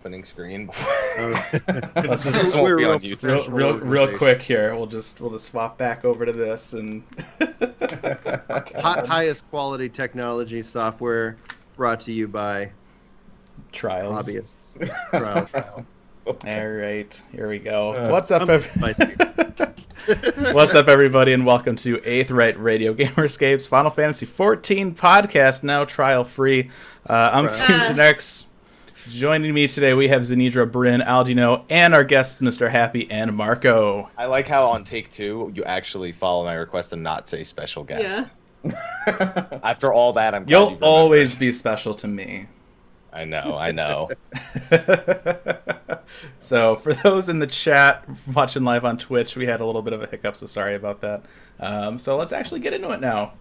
opening screen. Let's This just won't be on YouTube. real quick here. We'll just swap back over to this and Highest quality technology software brought to you by Trials. hobbyists. Trials. All right, here we go. What's up, everybody, and welcome to Aetheryte Radio Gamerscape's Final Fantasy XIV podcast, now trial free. I'm Fusion X. Joining me today, we have Zenidra, Bryn, Aldino, and our guests, Mr. Happy and Marco. I like how on take two, you actually follow my request and not say special guest. Yeah. After all that, I'm glad You'll always be special to me. I know. So, for those in the chat watching live on Twitch, we had a little bit of a hiccup, so sorry about that. So let's actually get into it now.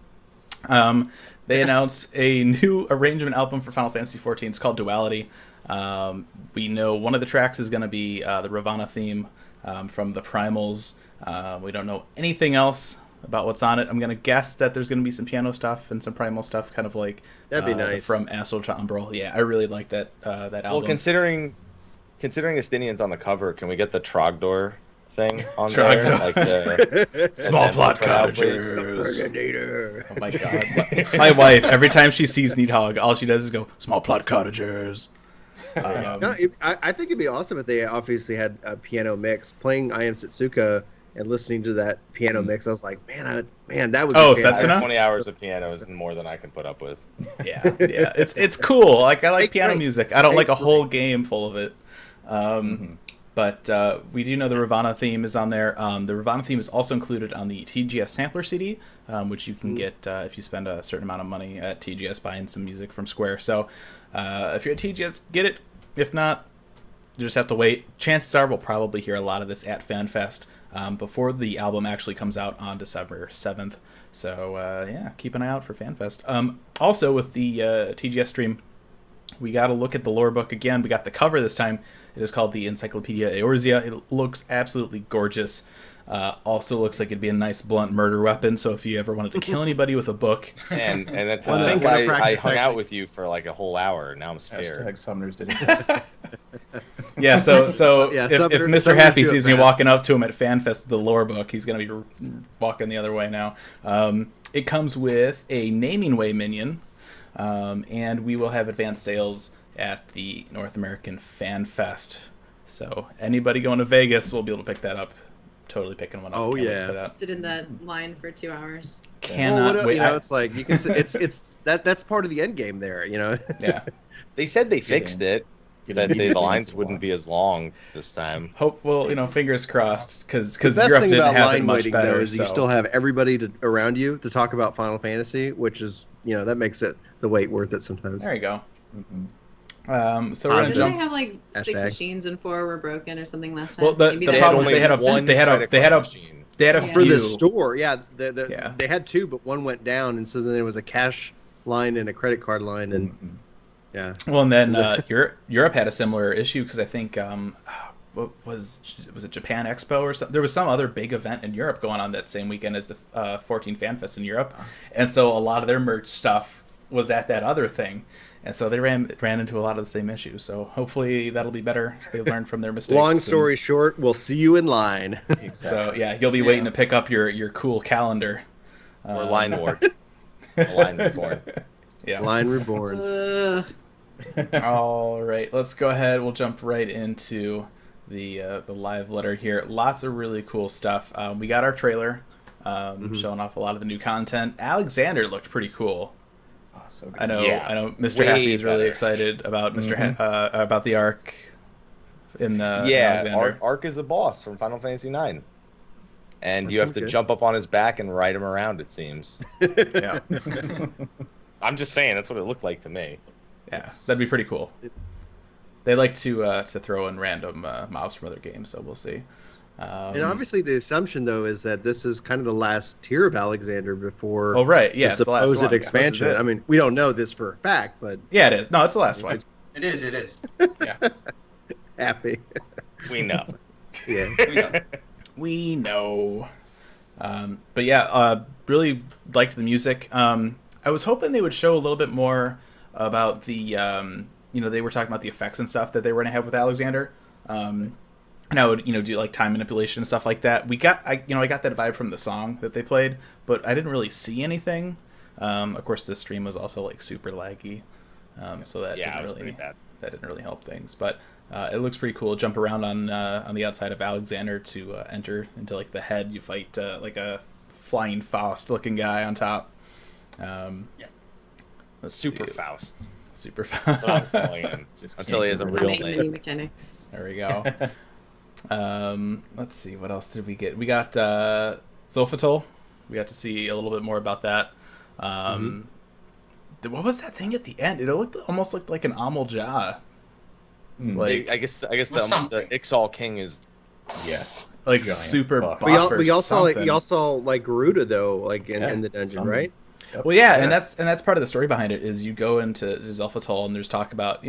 They announced a new arrangement album for Final Fantasy XIV. It's called Duality. We know one of the tracks is going to be the Ravana theme from the Primals. We don't know anything else about what's on it. I'm going to guess that there's going to be some piano stuff and some Primal stuff, kind of like that'd be nice. From Astral to Umbral. Yeah, I really like that album. Well, considering Estinian's on the cover, can we get the Trogdor thing on there? Like the small plot cottages. Oh my god. My wife, every time she sees Needhog, all she does is go, small plot cottagers. I think it'd be awesome if they obviously had a piano mix. Playing I Am Setsuka and listening to that piano mix, I was like, man, that was Setsuna? 20 hours of piano is more than I can put up with. Yeah, it's cool. Like, I like piano music. I don't like a whole game full of it. But we do know the Ravana theme is on there. The Ravana theme is also included on the TGS sampler CD, which you can get if you spend a certain amount of money at TGS buying some music from Square. So if you're at TGS, get it. If not, you just have to wait. Chances are we'll probably hear a lot of this at FanFest before the album actually comes out on December 7th. So keep an eye out for FanFest. Also, with the TGS stream, we got to look at the lore book again. We got the cover this time. It is called the Encyclopedia Eorzea. It looks absolutely gorgeous. Also looks like it'd be a nice blunt murder weapon. So if you ever wanted to kill anybody with a book, and I think I hung out with you for like a whole hour. Now I'm scared. Summoners did it. Yeah. So if Mr. Happy sees me walking up to him at FanFest with the lore book, he's gonna be walking the other way now. It comes with a Naming Way minion. And we will have advanced sales at the North American Fan Fest. So anybody going to Vegas will be able to pick that up. Totally picking one up. Oh yeah, for that. Sit in that line for 2 hours. Cannot wait. It's like you can. It's that's part of the end game there. Yeah. They said they fixed it. That the lines wouldn't be as long this time. Fingers crossed, because Europe didn't have it much better. Though, is you still have everybody around you to talk about Final Fantasy, which is that makes it the wait worth it sometimes. There you go. Mm-hmm. So we're gonna jump. Didn't they have like 6 machines and 4 were broken or something last time? Well, the problem is they had a for few. the store. Yeah, they had 2, but one went down, and so then there was a cash line and a credit card line, and yeah. Well, and then Europe had a similar issue because I think what was it Japan Expo or something? There was some other big event in Europe going on that same weekend as the 14 Fan Fest in Europe, and so a lot of their merch stuff was at that other thing, and so they ran into a lot of the same issues. So hopefully that'll be better. They learned from their mistakes. Long story short, we'll see you in line. Exactly. So yeah, you'll be waiting to pick up your cool calendar or Line Ward. Line Reborn. Yeah, Line Reborns. All right, let's go ahead. We'll jump right into the live letter here. Lots of really cool stuff. We got our trailer showing off a lot of the new content. Alexander looked pretty cool. Oh, so good. I know. Mr. Happy is really excited about about the arc in the Alexander. Arc is a boss from Final Fantasy IX, and you have to jump up on his back and ride him around. It seems. Yeah. I'm just saying that's what it looked like to me. Yeah, that'd be pretty cool. They like to throw in random mobs from other games, so we'll see. And obviously, the assumption though is that this is kind of the last tier of Alexander before. Oh right, yeah, the supposed expansion. I mean, we don't know this for a fact, but yeah, it is. No, it's the last one. It is. Yeah. Happy. We know. Yeah. We know. But yeah, really liked the music. I was hoping they would show a little bit more about the they were talking about the effects and stuff that they were gonna have with Alexander. And I would, do like time manipulation and stuff like that. I got that vibe from the song that they played, but I didn't really see anything. Of course, the stream was also like super laggy, so that it was pretty bad. That didn't really help things. But it looks pretty cool. Jump around on the outside of Alexander to enter into like the head. You fight like a flying Faust looking guy on top. Super Faust. Super Faust. That's what I'm calling him. Until he has a real name. Mechanics. There we go. Let's see, what else did we get? We got Zolfatol. We got to see a little bit more about that. What was that thing at the end? It almost looked like an Amul Jah. Like I guess the Ixal King is like giant super buff. buff. But y'all saw like Garuda though, like in the dungeon, right? Yep. Well, yeah, and that's part of the story behind it. Is you go into Zolfatol and there's talk about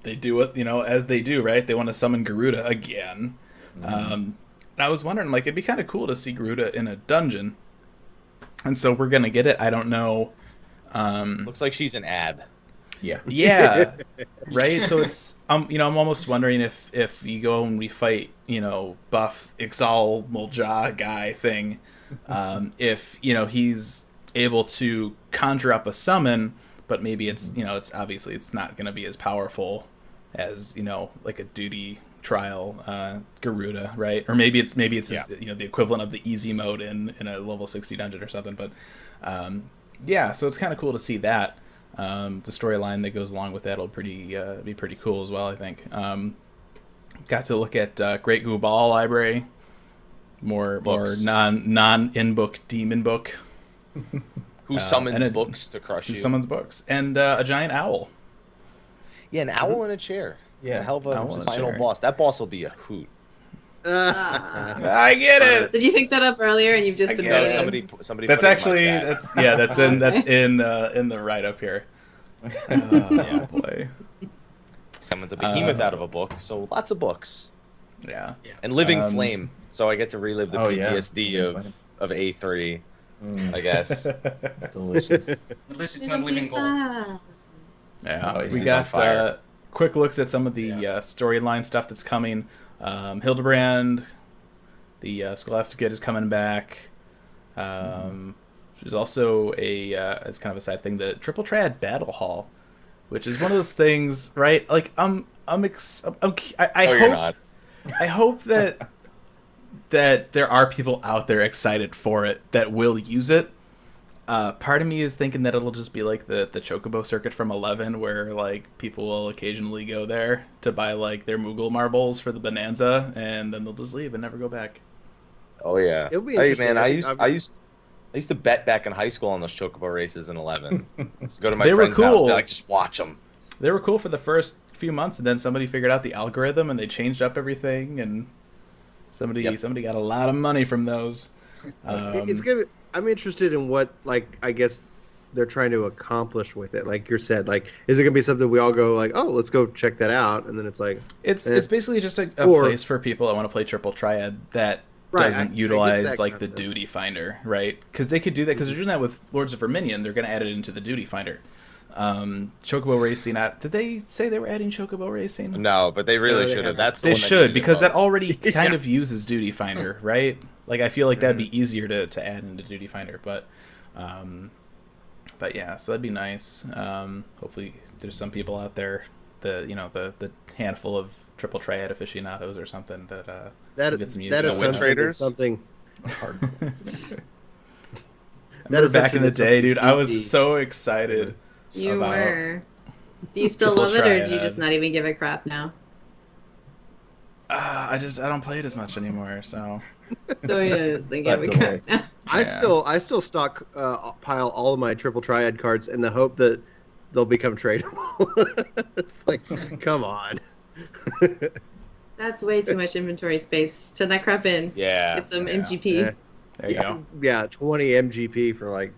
they do it as they do, right? They want to summon Garuda again. And I was wondering, like, it'd be kind of cool to see Garuda in a dungeon. And so we're gonna get it. I don't know. Looks like she's an ad. Yeah, right. So it's I'm almost wondering if you go and we fight buff Ixal Mulja guy thing, if he's able to conjure up a summon, but maybe it's it's obviously it's not going to be as powerful as like a duty trial Garuda, right? Or maybe it's the equivalent of the easy mode in a level 60 dungeon or something. But so it's kind of cool to see that. The storyline that goes along with that will be pretty cool as well, I think. Got to look at Great Gubal Library, more non in-book demon book. Who summons books to crush you. Who summons books. And a giant owl. Yeah, an owl in a chair. Yeah, it's a hell of a final boss. That boss will be a hoot. I get it. Did you think that up earlier and you've just been waiting? Somebody. That's actually that's in the write up here. Oh boy. Summons a behemoth out of a book, so lots of books. Yeah. And Living Flame, so I get to relive the PTSD of A3, I guess. Delicious. At least it's not living gold. Yeah, we got quick looks at some of the storyline stuff that's coming. Hildebrand, the Scholastic Kid is coming back. There's also it's kind of a side thing, the Triple Triad Battle Hall, which is one of those things, right? Like I hope that there are people out there excited for it that will use it. Part of me is thinking that it'll just be like the Chocobo circuit from 11, where like people will occasionally go there to buy like their Moogle marbles for the Bonanza, and then they'll just leave and never go back. Oh yeah. It'll be Hey interesting. man, I used to bet back in high school on those Chocobo races in 11. Go to my They were friend's house, cool. be like, just watch them. They were cool for the first few months, and then somebody figured out the algorithm and they changed up everything, and somebody got a lot of money from those. It's gonna. I'm interested in what, like, I guess they're trying to accomplish with it. Like you said, like, is it gonna be something we all go like, oh, let's go check that out, and then it's like, it's basically just a place for people that want to play Triple Triad that doesn't utilize like the Duty Finder, right? Because they could do that, because they're doing that with Lords of Verminion. They're going to add it into the Duty Finder. Chocobo Racing. Did they say they were adding Chocobo Racing? No, but they really should have. That's they should, because that already kind of uses Duty Finder, right? Like I feel like that'd be easier to add into Duty Finder, but yeah, so that'd be nice. Hopefully, there's some people out there, the handful of Triple Triad aficionados or something that get some use. That is something. Traders? Something. Remember back in the day, dude, I was so excited. You were. Do you still love it, or do you just not even give a crap now? I don't play it as much anymore, so. So you just think give a crap now. I still stock pile all of my Triple Triad cards in the hope that they'll become tradable. It's like, come on. That's way too much inventory space. Turn that crap in. Yeah. Get some yeah. MGP. Yeah. There you go. Yeah, 20 MGP for like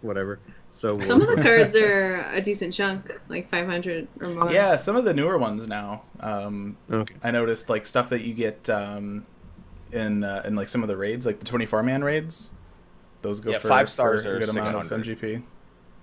whatever. So Some of the cards are a decent chunk, like 500 or more. Yeah, some of the newer ones now. Okay. I noticed like stuff that you get in like some of the raids, like the 24-man raids. Those go for 5 stars for a or good amount of 600. MGP.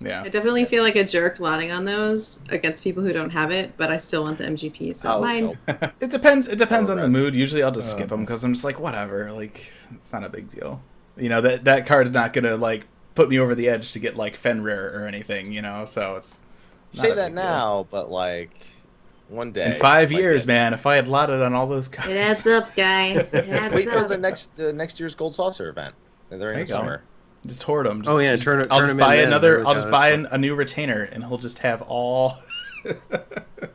Yeah. I definitely feel like a jerk lotting on those against people who don't have it, but I still want the MGP. So Oh, mine. It depends. It depends on the Reds. mood. Usually, I'll just skip them because I'm just like, whatever. Like, it's not a big deal. You know, that card's not gonna like put me over the edge to get like Fenrir or anything. You know, so it's not Say a that big deal. now, but like one day In 5 like years, it. man, if I had lotted on all those cards, It adds up, guy. It adds Wait till up. the next year's Gold Saucer event. During There the you go. summer. just hoard them. Oh, yeah, I'll turn just 'em in buy then. another. There I'll we just go, buy that's a new retainer, and he'll just have all. all I the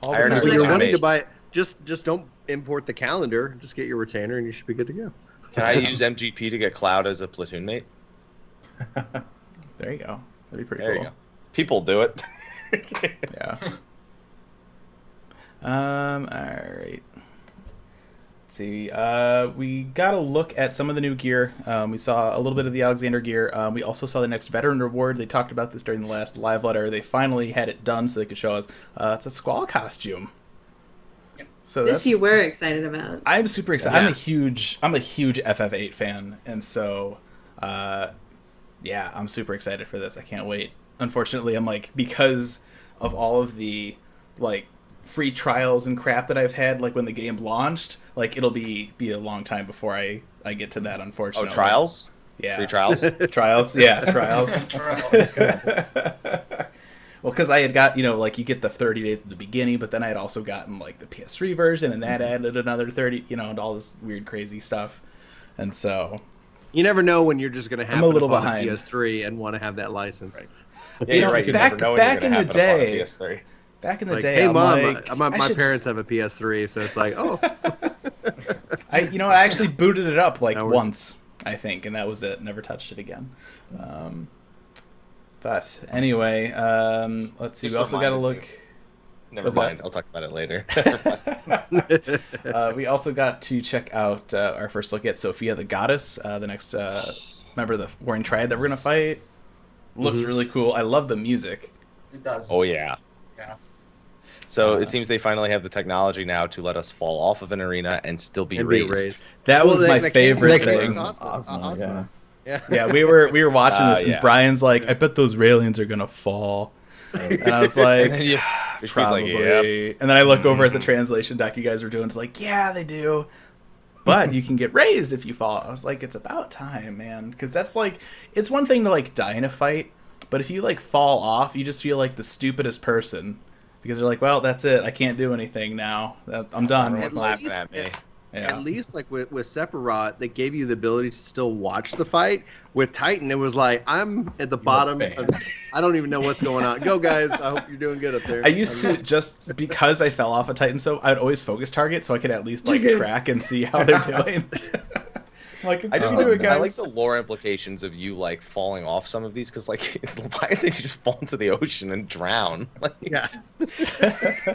already cards. When you're I wanting made- to buy, just don't import the calendar. Just get your retainer, and you should be good to go. Can I use MGP to get Cloud as a platoon mate? There you go. That'd be pretty There cool. you go. People do it. Yeah. All right. Let's see. We got a look at some of the new gear. We saw a little bit of the Alexander gear. We also saw the next veteran reward. They talked about this during the last live letter. They finally had it done so they could show us. It's a Squall costume. So This that's, you were excited about. I'm super excited. Yeah. I'm a huge FF8 fan, and so yeah, I'm super excited for this. I can't wait. Unfortunately, I'm like, because of all of the like free trials and crap that I've had, like when the game launched, like it'll be a long time before I get to that, Oh, unfortunately. trials? Yeah. Free trials? Trials? Yeah, trials. Well, because I had got, like you get the 30 days at the beginning, but then I had also gotten like the PS3 version, and that added another 30, and all this weird, crazy stuff. And so You never know when you're just going to have I'm a little upon behind. a PS3, and want to have that license. Right. You Yeah, you're know, right. You back- never know when back you're in gonna the have it up on day- PS3. back in the Like, day, hey, I'm mom, like, my I should parents just- have a PS3, so it's like, oh, I actually booted it up like Now we're- once, I think, and that was it. Never touched it again. But anyway, let's see. Just We also got to reminded look. Never What's that? mind. I'll talk about it later. We also got to check out our first look at Sophia the Goddess, the next member of the Warring Triad that we're gonna fight. Looks really cool. I love the music. It does. Oh yeah. Yeah. So it seems they finally have the technology now to let us fall off of an arena and still be and raised. be raised. That Well, was my that came- favorite that came thing. from Osmo. Osmo, Yeah. Yeah, we were watching this, and yeah. Brian's like, "I bet those railings are gonna fall," and I was like, And yeah, she's "Probably." like, yep. And then I look over at the translation doc you guys were doing. It's like, "Yeah, they do." But you can get raised if you fall. I was like, it's about time, man. Because that's like, it's one thing to like die in a fight, but if you like fall off, you just feel like the stupidest person. Because they're like, well, that's it. I can't do anything now. I'm done. Everyone's laughing at me. Yeah. At least, like with Sephiroth, they gave you the ability to still watch the fight. With Titan, it was like, I'm at the bottom. banned. I don't even know what's going on. Go, guys. I hope you're doing good up there. I used to, just because I fell off a Titan soap, I'd always focus target so I could at least like track and see how they're doing. Like, I just do like, it, guys. I like the lore implications of you like falling off some of these because like why did they just fall into the ocean and drown? Like, Yeah.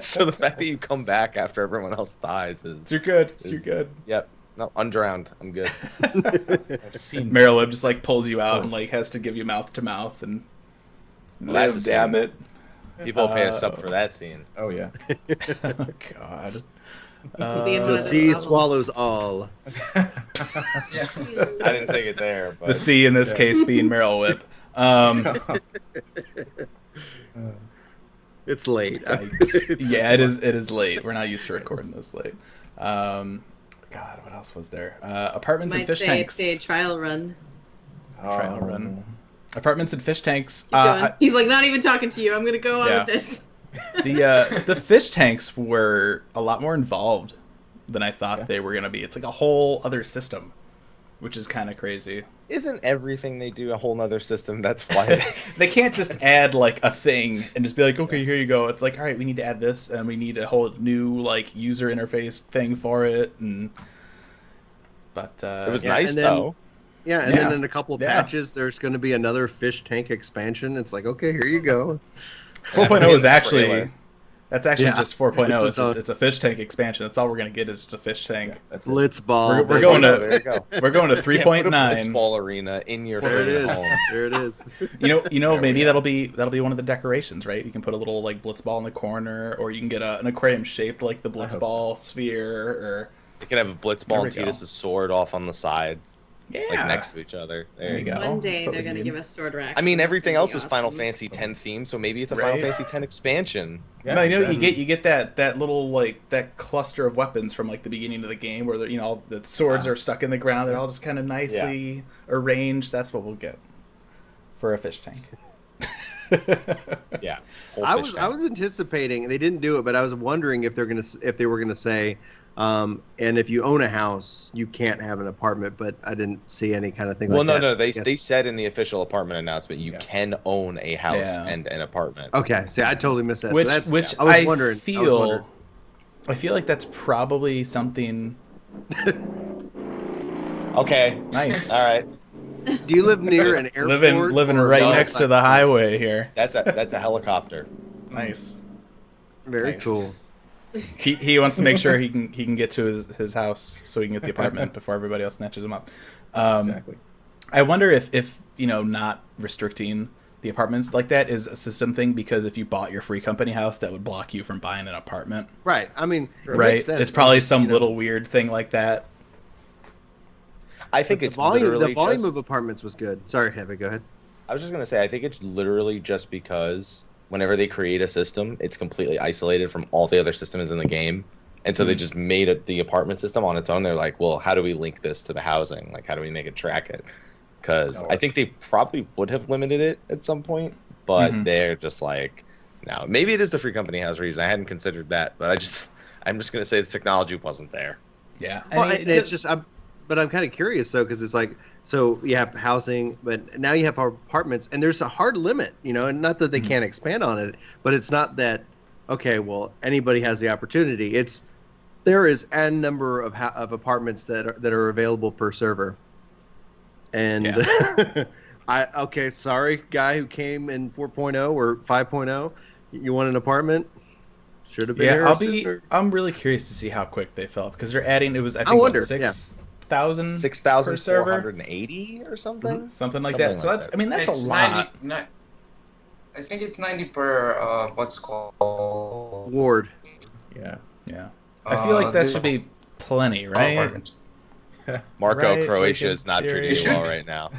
so the fact that you come back after everyone else dies is You're good. You're good. yep. No, undrowned. I'm good. I've seen Meryl Webb just like pulls you out and like has to give you mouth to mouth and Well, that's a damn scene. it. People will pay us up for that scene. Oh yeah. Oh God. Being Uh, one The of the sea novels. swallows all. Yeah. I didn't take it there, but the C in this case being Meryl Whip. It's late. Yeah, it is late. We're not used to recording this late. God, what else was there? Apartments and Might fish say tanks. it's a trial run. Trial run. Apartments and fish tanks. Keep going. He's like, not even talking to you. I'm gonna go on Yeah. with this. The fish tanks were a lot more involved than I thought they were gonna be. It's like a whole other system, which is kind of crazy. isn't everything they do a whole nother system? That's why They can't just add like a thing and just be like, okay, here you go. It's like, all right, we need to add this, and we need a whole new like user interface thing for it. But it was Yeah, nice and then- though. Yeah, and Yeah. then in a couple of Yeah. patches, there's going to be another fish tank expansion. It's like, okay, here you go. 4.0 is actually Trailer. that's actually Yeah. just 4.0. It's It's a fish tank expansion. That's all we're gonna get is just a fish tank. That's it. Blitzball. We're going to- There you go. We're going to Yeah, 3.9. put a Blitzball arena in your There it is. home. There it is. You know, There we maybe go. that'll be one of the decorations, right? You can put a little like blitzball in the corner, or you can get an aquarium shaped like the hope so. blitzball sphere, or You can have a There Blitzball we and go. Tidus' sword off on the side. Yeah. like next to each other. There you go. One day That's what they're we going to need. give us sword racks. I mean, and that's everything gonna else be is Final awesome. Fantasy X theme, so maybe it's a Right. Final Fantasy X expansion. No, you know then- you get that little like that cluster of weapons from like the beginning of the game where all the swords are stuck in the ground. They're all just kind of nicely arranged. That's what we'll get for a fish tank. Yeah. Whole I fish was tank. anticipating they didn't do it, but I was wondering if they were gonna say, and if you own a house, you can't have an apartment. But I didn't see any kind of thing. Well, like no, that, no. so I They guess- said in the official apartment announcement you can own a house Yeah. and an apartment. Okay, see, I totally missed that. Which so that's, which I was I wondering. feel like that's probably something Okay. nice. All right. Do you live near an airport? Living or right no? next to the highway here. That's a helicopter. Nice. Very Nice. cool. He wants to make sure he can get to his house so he can get the apartment before everybody else snatches him up. Exactly. I wonder if not restricting the apartments like that is a system thing, because if you bought your free company house, that would block you from buying an apartment. Right. I mean, it Right? makes sense. It's probably some You know, little weird thing like that. I think the it's volume. literally The volume just, of apartments was good. Sorry, Heavy. Go ahead. I was just gonna say I think it's literally just because whenever they create a system, it's completely isolated from all the other systems in the game, and so they just made the apartment system on its own. They're like, well, how do we link this to the housing? Like, how do we make it track it? Because I think they probably would have limited it at some point, but they're just like, no. Maybe it is the free company house reason. I hadn't considered that, but I'm just gonna say the technology wasn't there. Yeah. Well, and it's just, but I'm kind of curious though, because it's like, so you have housing, but now you have apartments, and there's a hard limit, and not that they can't expand on it, but it's not that, okay, well, anybody has the opportunity. There is n number of apartments that are available per server, and okay, sorry, guy who came in 4.0 or 5.0, you want an apartment? Should have been here sooner. I'm really curious to see how quick they fill up, because they're adding. It was I I think wonder, 6,000 per server, 6,480 or something. something like Something that. So like that's that. I mean that's It's a lot. 90, I think it's 90 per what's called Ward. Yeah. Yeah. I feel like that the- should be plenty, right? apartment. Marco, Right, Croatia like is not in treating theory. you well right now.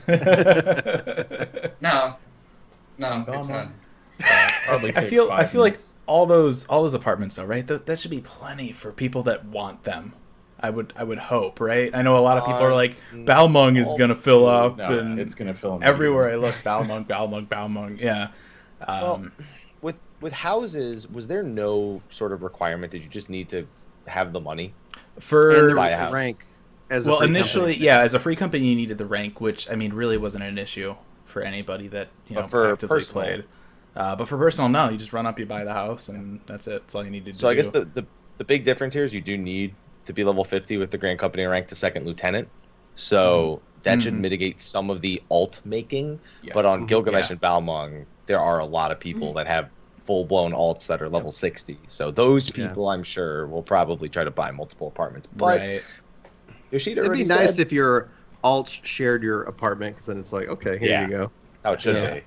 No, it's not. Probably I take feel 5 like minutes. all those apartments though, right? That should be plenty for people that want them. I would hope, right? I know a lot of people are like, Balmung is gonna fill up, No, and it's gonna fill in everywhere I look, Balmung. Yeah. Well, with houses, was there no sort of requirement? Did you just need to have the money? And For the buy a house. rank. As a well, free initially, company. yeah, as a free company, you needed the rank, which I mean, really wasn't an issue for anybody that But for actively personal. played. But for personal, no, you just run up, you buy the house, and that's it. That's all you need to do. So I guess the big difference here is you do need to be level 50 with the Grand Company rank to second lieutenant. So that should mitigate some of the alt making. Yes. But on Gilgamesh Yeah. and Balmung, there are a lot of people that have full-blown alts that are level 60. So those people, I'm sure, will probably try to buy multiple apartments. But right. Yoshida It'd already be nice said if your alts shared your apartment, because then it's like, okay, here Yeah. you go. that's how it should Yeah. be.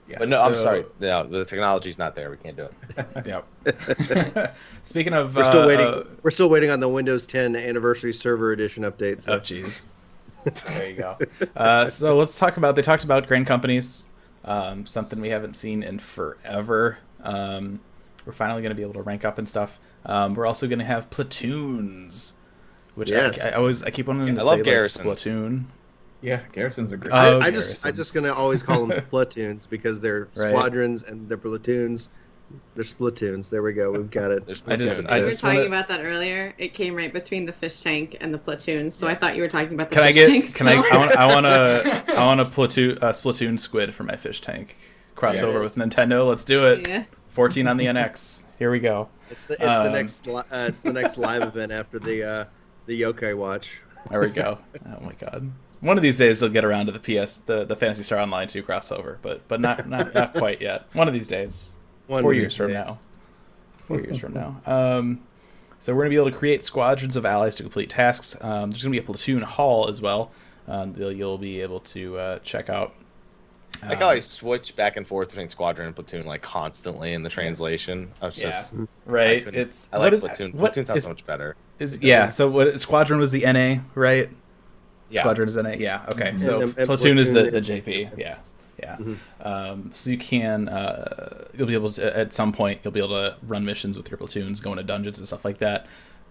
Yes. But no, I'm So- sorry. No, the technology's not there. We can't do it. Yep. Speaking of, We're still waiting. We're still waiting on the Windows 10 Anniversary Server Edition update. So. Oh, jeez. There you go. So let's talk about. They talked about Grand Companies, something we haven't seen in forever. We're finally going to be able to rank up and stuff. We're also going to have platoons, which Yes. I keep wanting to I say love like garrisons. Splatoon. Yeah, garrisons are great. Oh, I'm garrisons. just gonna always call them platoons because they're Right. squadrons and they're platoons. They're splatoons. There we go. We've got it. There's I just- platoons. We were just talking wanna- about that earlier. It came right between the fish tank and the platoon, so I thought you were talking about the Can I fish get? tank. Can I? still. I want a Splatoon squid for my fish tank crossover Yes. with Nintendo. Let's do it. Yeah. 14 on the NX. Here we go. It's the next live event after the Yokai Watch. There we go. Oh my god. One of these days they'll get around to the the Phantasy Star Online 2 crossover, but not quite yet. One of these days. 4 years from now. 4 years from now. So we're gonna be able to create squadrons of allies to complete tasks. There's gonna be a platoon hall as well. You'll be able to check out. I like how I switch back and forth between squadron and platoon like constantly in the translation. I was just Right. couldn't- It's I like what is- platoon. what Platoon sounds is- so much better. is yeah. So what squadron was the NA, right? Yeah. Squadron is in it. Yeah. Okay. And So and Platoon is the is- JP. Yeah. Yeah. Mhm. So you can you'll be able to at some point you'll be able to run missions with your platoons, go into dungeons and stuff like that.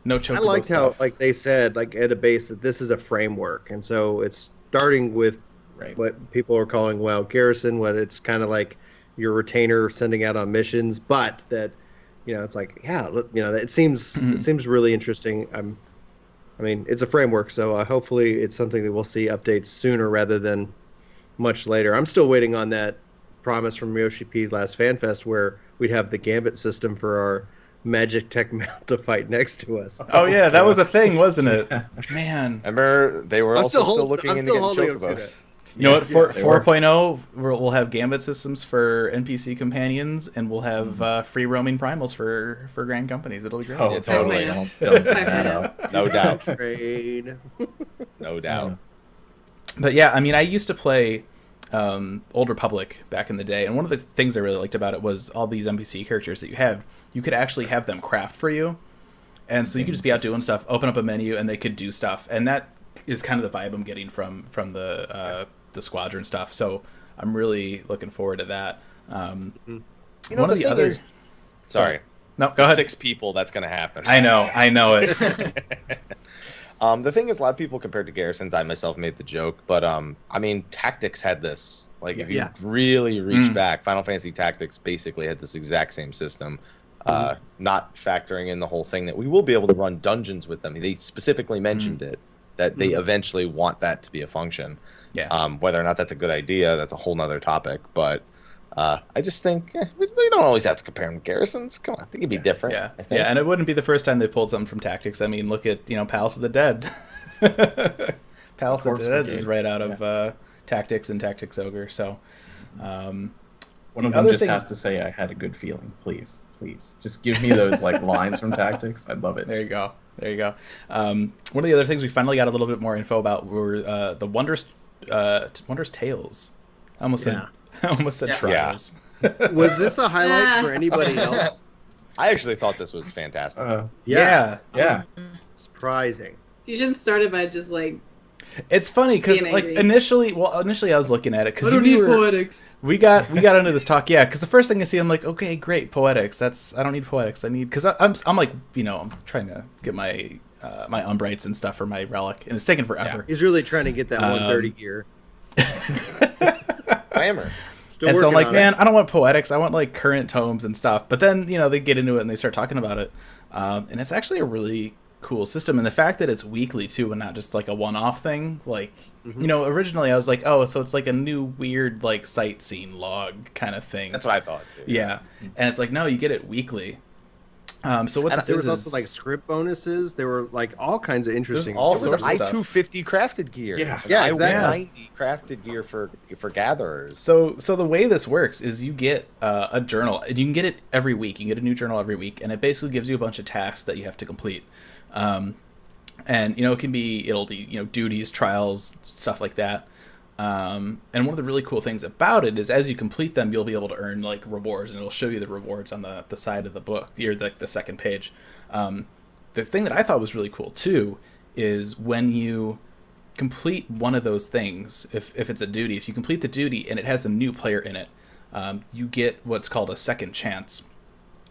No chocobo I liked how, stuff. like they said, like at a base that this is a framework, and so it's starting with Right. what people are calling garrison. What it's kind of like your retainer sending out on missions, but that it's like it seems really interesting. I mean, it's a framework, so hopefully it's something that we'll see updates sooner rather than much later. I'm still waiting on that promise from Yoshi P last FanFest where we'd have the Gambit system for our Magic Tech mount to fight next to us. Oh yeah, that was a thing, wasn't it? Man. Remember, they were I'm also still still hold- looking I'm into still getting holding up to chocobos. that. You know what? For they were. 4.0, we'll have Gambit systems for NPC companions, and we'll have free roaming primals for grand companies. It'll be great. Oh, Yeah, totally. Don't bring that 5.0. up. No doubt. Trade. No doubt. But yeah, I mean, I used to play Old Republic back in the day, and one of the things I really liked about it was all these NPC characters that you could actually have them craft for you, and so you could just be out doing stuff, open up a menu, and they could do stuff, and that is kind of the vibe I'm getting from the squadron stuff. So I'm really looking forward to that. One of the other. Sorry. No, go ahead. 6 people, that's going to happen. I know it. The thing is, a lot of people compared to Garrisons, I myself made the joke, but I mean, Tactics had this. Like, if you Yeah. really reach back, Final Fantasy Tactics basically had this exact same system, not factoring in the whole thing that we will be able to run dungeons with them. They specifically mentioned it, that they eventually want that to be a function. Yeah. Whether or not that's a good idea, that's a whole nother topic, but I just think we don't always have to compare them to Garrisons. Come on, I think it'd be different. Yeah, I think. yeah, and it wouldn't be the first time they pulled something from Tactics. I mean, look at Palace of the Dead. Palace of the Dead is right out of Tactics and Tactics Ogre. So, One the of them other just thing- has to say, "I had a good feeling." Please, just give me those like lines from Tactics. I'd love it. there you go. One of the other things we finally got a little bit more info about were the Wondrous Tales. I almost said Yeah. Trials. Was this a highlight for anybody else? I actually thought this was fantastic. Yeah. Yeah. Surprising. Fusion started by just like, It's funny because Being like angry. initially I was looking at it I because don't need poetics. we got into this talk, yeah, because the first thing I see, I'm like, okay, great, poetics. I don't need poetics. I need, because I'm like, I'm trying to get my my Umbrights and stuff for my relic, and it's taken forever. He's really trying to get that 130 gear. Glamour. Still And so I'm working like, on man, I don't want poetics. I want like current tomes and stuff. But then they get into it and they start talking about it, and it's actually a really cool system. And the fact that it's weekly too, and not just like a one-off thing. Like, originally I was like, oh, so it's like a new weird like sightseeing log kind of thing. That's what I thought too. Yeah, and it's like, no, you get it weekly. So what And this there is was also like script bonuses. There were like all kinds of interesting. all There was sorts of stuff. I-250 crafted gear. Yeah. Yeah, I exactly. I-190 crafted gear for gatherers. So the way this works is you get a journal, and you can get it every week. You can get a new journal every week, and it basically gives you a bunch of tasks that you have to complete. And it'll be duties, trials, stuff like that. And one of the really cool things about it is as you complete them, you'll be able to earn like rewards, and it'll show you the rewards on the side of the book, or the second page. The thing that I thought was really cool too is when you complete one of those things, if it's a duty, if you complete the duty and it has a new player in it, you get what's called a second chance.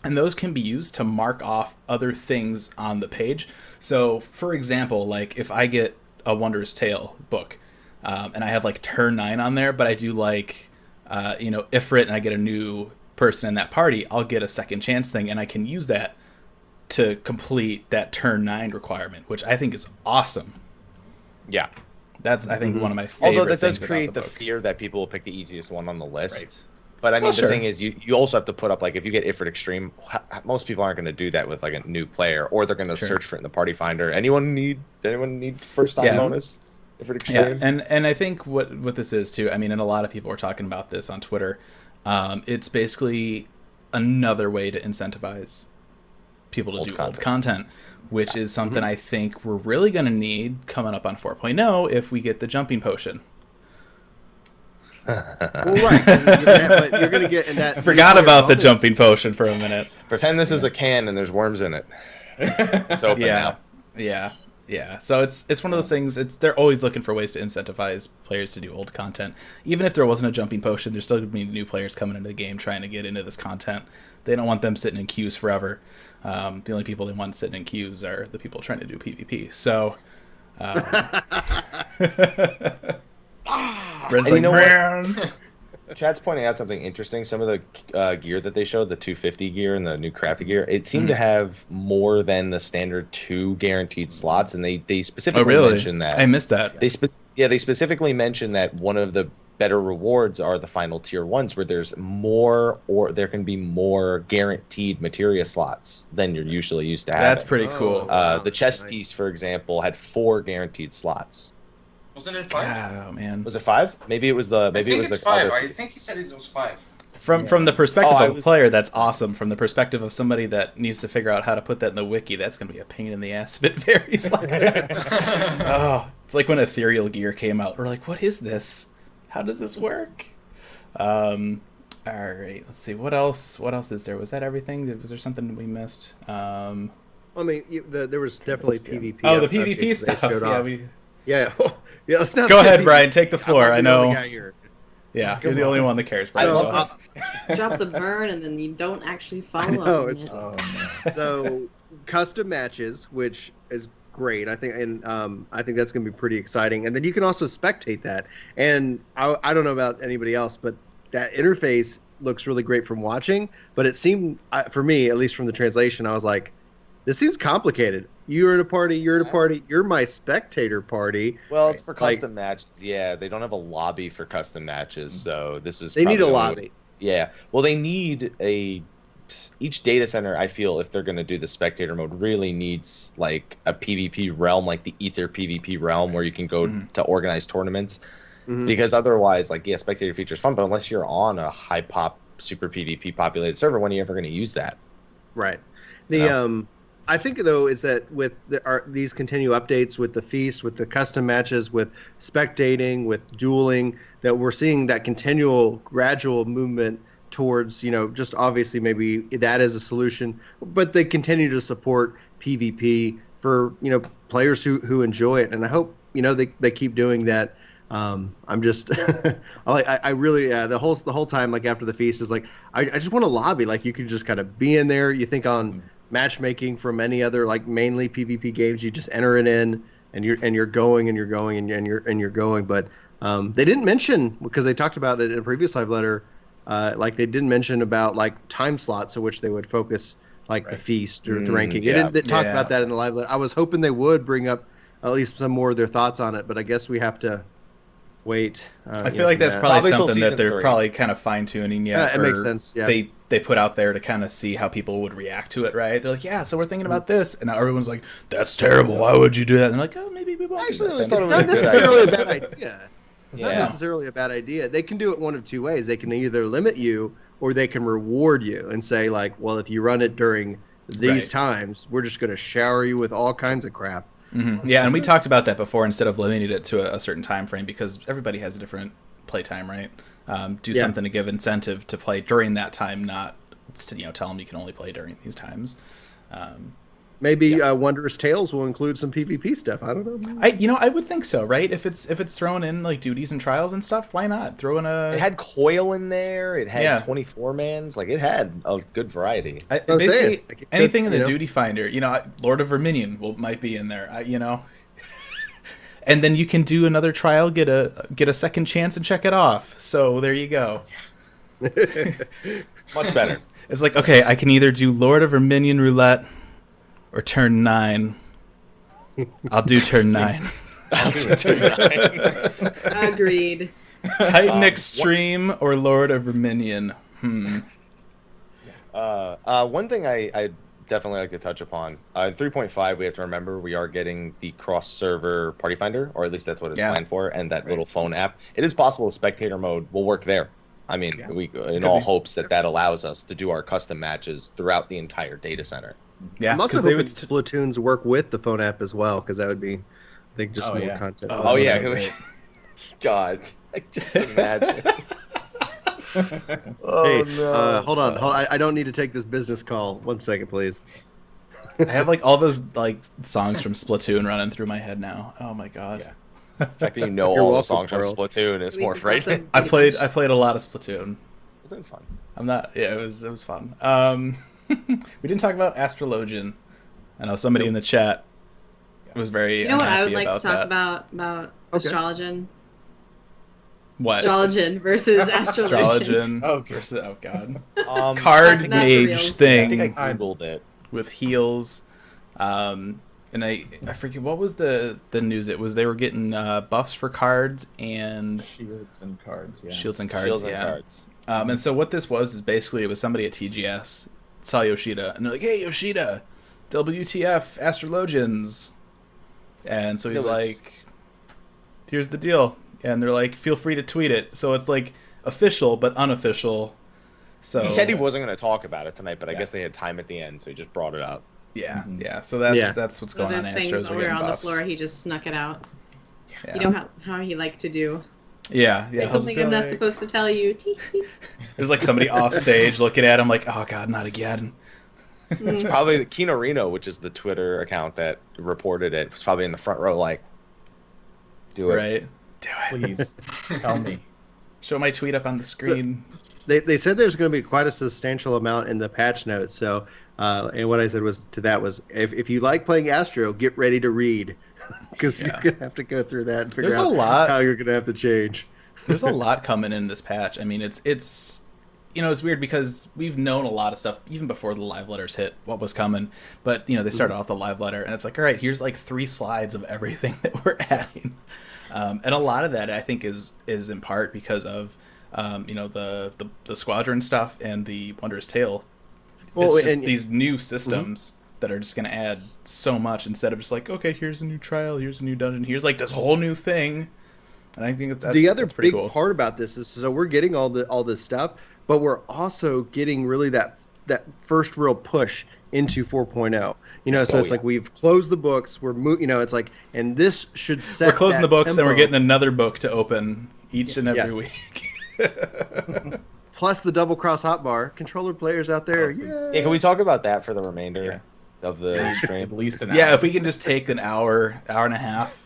And those can be used to mark off other things on the page. So, for example, like if I get a Wondrous Tale book, and I have like turn 9 on there, but I do like, Ifrit, and I get a new person in that party, I'll get a second chance thing, and I can use that to complete that turn 9 requirement, which I think is awesome. Yeah. That's, I think, one of my favorite Although that does things about create the book. fear that people will pick the easiest one on the list. Right. But I mean, Well, the sure. thing is, you also have to put up, like, if you get Ifrit Extreme, most people aren't going to do that with like a new player, or they're going to Sure. search for it in the party finder. Anyone need first time Yeah. bonus? Ifrit Yeah, Extreme. and I think what this is too, I mean, and a lot of people are talking about this on Twitter, it's basically another way to incentivize people to do old content, which is something I think we're really going to need coming up on 4.0 if we get the jumping potion. Well, right. 'cause you're gonna get in that. I forgot about the bonus. jumping potion for a minute. Pretend this is a can and there's worms in it. It's open now. Yeah. Yeah, so it's one of those things. They're always looking for ways to incentivize players to do old content. Even if there wasn't a jumping potion, there's still going to be new players coming into the game trying to get into this content. They don't want them sitting in queues forever. The only people they want sitting in queues are the people trying to do PvP. So, Brent's like, man. Chad's pointing out something interesting. Some of the gear that they showed, the 250 gear and the new crafted gear, it seemed to have more than the standard 2 guaranteed slots, and they specifically mentioned that. I missed that. They specifically mentioned that one of the better rewards are the final tier 1s, where there's more, or there can be more guaranteed materia slots than you're usually used to having. That's pretty cool. The chest piece, for example, had 4 guaranteed slots. Wasn't it 5? Oh man, Was it 5? Maybe it was the. Maybe I think it was it's the 5. other- I think he said it was 5. From the perspective of a was- player, that's awesome. From the perspective of somebody that needs to figure out how to put that in the wiki, that's going to be a pain in the ass if it varies like that. Oh, it's like when ethereal gear came out. We're like, what is this? How does this work? All right, let's see. What else is there? Was that everything? Was there something we missed? I mean, there was definitely PvP. Oh, the updates PvP they stuff. showed Yeah, off. yeah. Yeah. Let's not Go skip ahead, PvP. Brian. Take the floor. I I'm the only know. guy here. Yeah, Come you're the only on. one that cares. I Brian. So, Go ahead. Drop the burn and then you don't actually follow. know, on it's- it. Oh, no. So custom matches, which is great. I think, and I think that's going to be pretty exciting. And then you can also spectate that. And I don't know about anybody else, but that interface looks really great from watching. But it seemed, for me, at least from the translation, I was like, this seems complicated. You're in a party. You're in a party. You're my spectator party. Well, it's for Like- custom matches. Yeah, they don't have a lobby for custom matches, so this is. They need a probably the only lobby. way- Yeah, well, they need each data center. I feel if they're going to do the spectator mode, really needs like a PvP realm, like the Ether PvP realm, where you can go to organize tournaments. Mhm. Because otherwise, like, yeah, spectator feature is fun, but unless you're on a high pop, super PvP populated server, when are you ever going to use that? Right. The I think though is that with these continue updates with the feast, with the custom matches, with spectating, with dueling, that we're seeing that continual gradual movement towards, just obviously maybe that is a solution, but they continue to support PvP for, players who enjoy it. And I hope, they keep doing that. I'm just, I really, the whole time, like after the feast is like, I just want to lobby. Like you can just kind of be in there. You think on matchmaking from any other, like mainly PvP games, you just enter it in and you're going and you're going and you're going. But, they didn't mention, because they talked about it in a previous live letter, like they didn't mention about like time slots at which they would focus like the feast or the ranking. yeah. They talked Yeah. about that in the live letter. I was hoping they would bring up at least some more of their thoughts on it, but I guess we have to wait. I feel like that's Probably probably till something that season they're 3. probably kind of fine tuning yet. Yeah, it makes or sense, yeah. They put out there to kind of see how people would react to it, right? They're like, yeah, so we're thinking about this, and now everyone's like, that's terrible. Why would you do that? And they're like, oh, maybe we won't. Actually, do I always that thought then. it was It's a not good necessarily a idea. bad idea. It's not Yeah. necessarily a bad idea. They can do it one of two ways. They can either limit you or they can reward you and say, like, well, if you run it during these Right. times, we're just going to shower you with all kinds of crap. Mhm. Yeah, and we talked about that before. Instead of limiting it to a certain time frame, because everybody has a different playtime, right? Do Yeah. something to give incentive to play during that time, not to tell them you can only play during these times. Maybe Wondrous Tales will include some PvP stuff. I don't know. I would think so, right? If it's thrown in like duties and trials and stuff, why not throw in a? It had coil in there. It had Yeah. 24 mans. Like, it had a good variety. I'm Basically saying, like, it could, anything in the you know? duty finder. Lord of Verminion might be in there. And then you can do another trial, get a second chance, and check it off. So there you go. Much better. It's like, okay, I can either do Lord of Verminion roulette or turn 9. I'll do turn 9. Agreed. Titan Extreme or Lord of Verminion. One thing I definitely like to touch upon. In 3.5, we have to remember we are getting the cross-server party finder, or at least that's what it's Yeah. planned for, and that little phone app. It is possible spectator mode will work there. I mean, we in all hopes that allows us to do our custom matches throughout the entire data center. Yeah, I'm also because they hoping would. Splatoons work with the phone app as well, because that would be, I think, just Oh, more yeah. content. Oh, Oh that was yeah, so great. God, I just imagine. Hey, hold on. I don't need to take this business call. 1 second, please. I have like all those like songs from Splatoon running through my head now. Oh my god. Yeah. The fact that you know You're all the welcome, songs from Carl. Splatoon is At more least it's not frightening. the- I played a lot of Splatoon. It's fun. I'm not. Yeah, it was fun. We didn't talk about Astrologian. I know somebody in the chat was very. You know what I would unhappy like to talk that. about Okay. Astrologian? What? Astrologian versus Astrologian. Astrologian. Okay. Versus, oh god. I Card think That's mage real. I thing think I googled it. with heels. And I forget what was the news. It was they were getting buffs for cards and Shields and cards, yeah. shields and cards. Shields and yeah. cards. And so what this was is basically it was somebody at TGS saw Yoshida and they're like, "Hey Yoshida, WTF Astrologians," and so he's It was- like, "Here's the deal," and they're like, "Feel free to tweet it." So it's like official but unofficial. So He said he wasn't going to talk about it tonight, but I Yeah. guess they had time at the end, so he just brought it up. yeah, Mhm. yeah. So that's Yeah. that's what's So going on. those things Astros that are were getting on the buffs. floor, he just snuck it out. Yeah. You know how he liked to do. Yeah, yeah. There's he'll just something be I'm not like- supposed to tell you. There's like somebody off stage looking at him like, "Oh God, not again." It's probably Kino Reno, which is the Twitter account that reported it, was probably in the front row, like, do it. Right? Do it. Please, tell me. Show my tweet up on the screen. They said there's going to be quite a substantial amount in the patch notes. So, and what I said was if you like playing Astro, get ready to read, because Yeah. you're going to have to go through that and figure There's a out lot. how you're going to have to change. There's a lot coming in this patch. I mean, it's it's weird because we've known a lot of stuff even before the live letters hit what was coming. But they started off the live letter and it's like, all right, here's like 3 slides of everything that we're adding, and a lot of that I think is in part because of the squadron stuff and the Wondrous Tale. Well, It's just and- these new systems that are just going to add so much instead of just like, okay, here's a new trial, here's a new dungeon, here's like this whole new thing. And I think The other that's pretty big cool. part about this is so we're getting all this stuff, but we're also getting really that first real push into 4.0. So it's like we've closed the books. We're it's like, and this should set. We're closing the that books and we're tempo. getting another book to open each and every Yes. week. Plus the double cross hotbar. Controller players out there, Oh, please. yeah. Yeah, can we talk about that for the remainder of the stream? At least an Yeah, hour. if we can just take an hour and a half,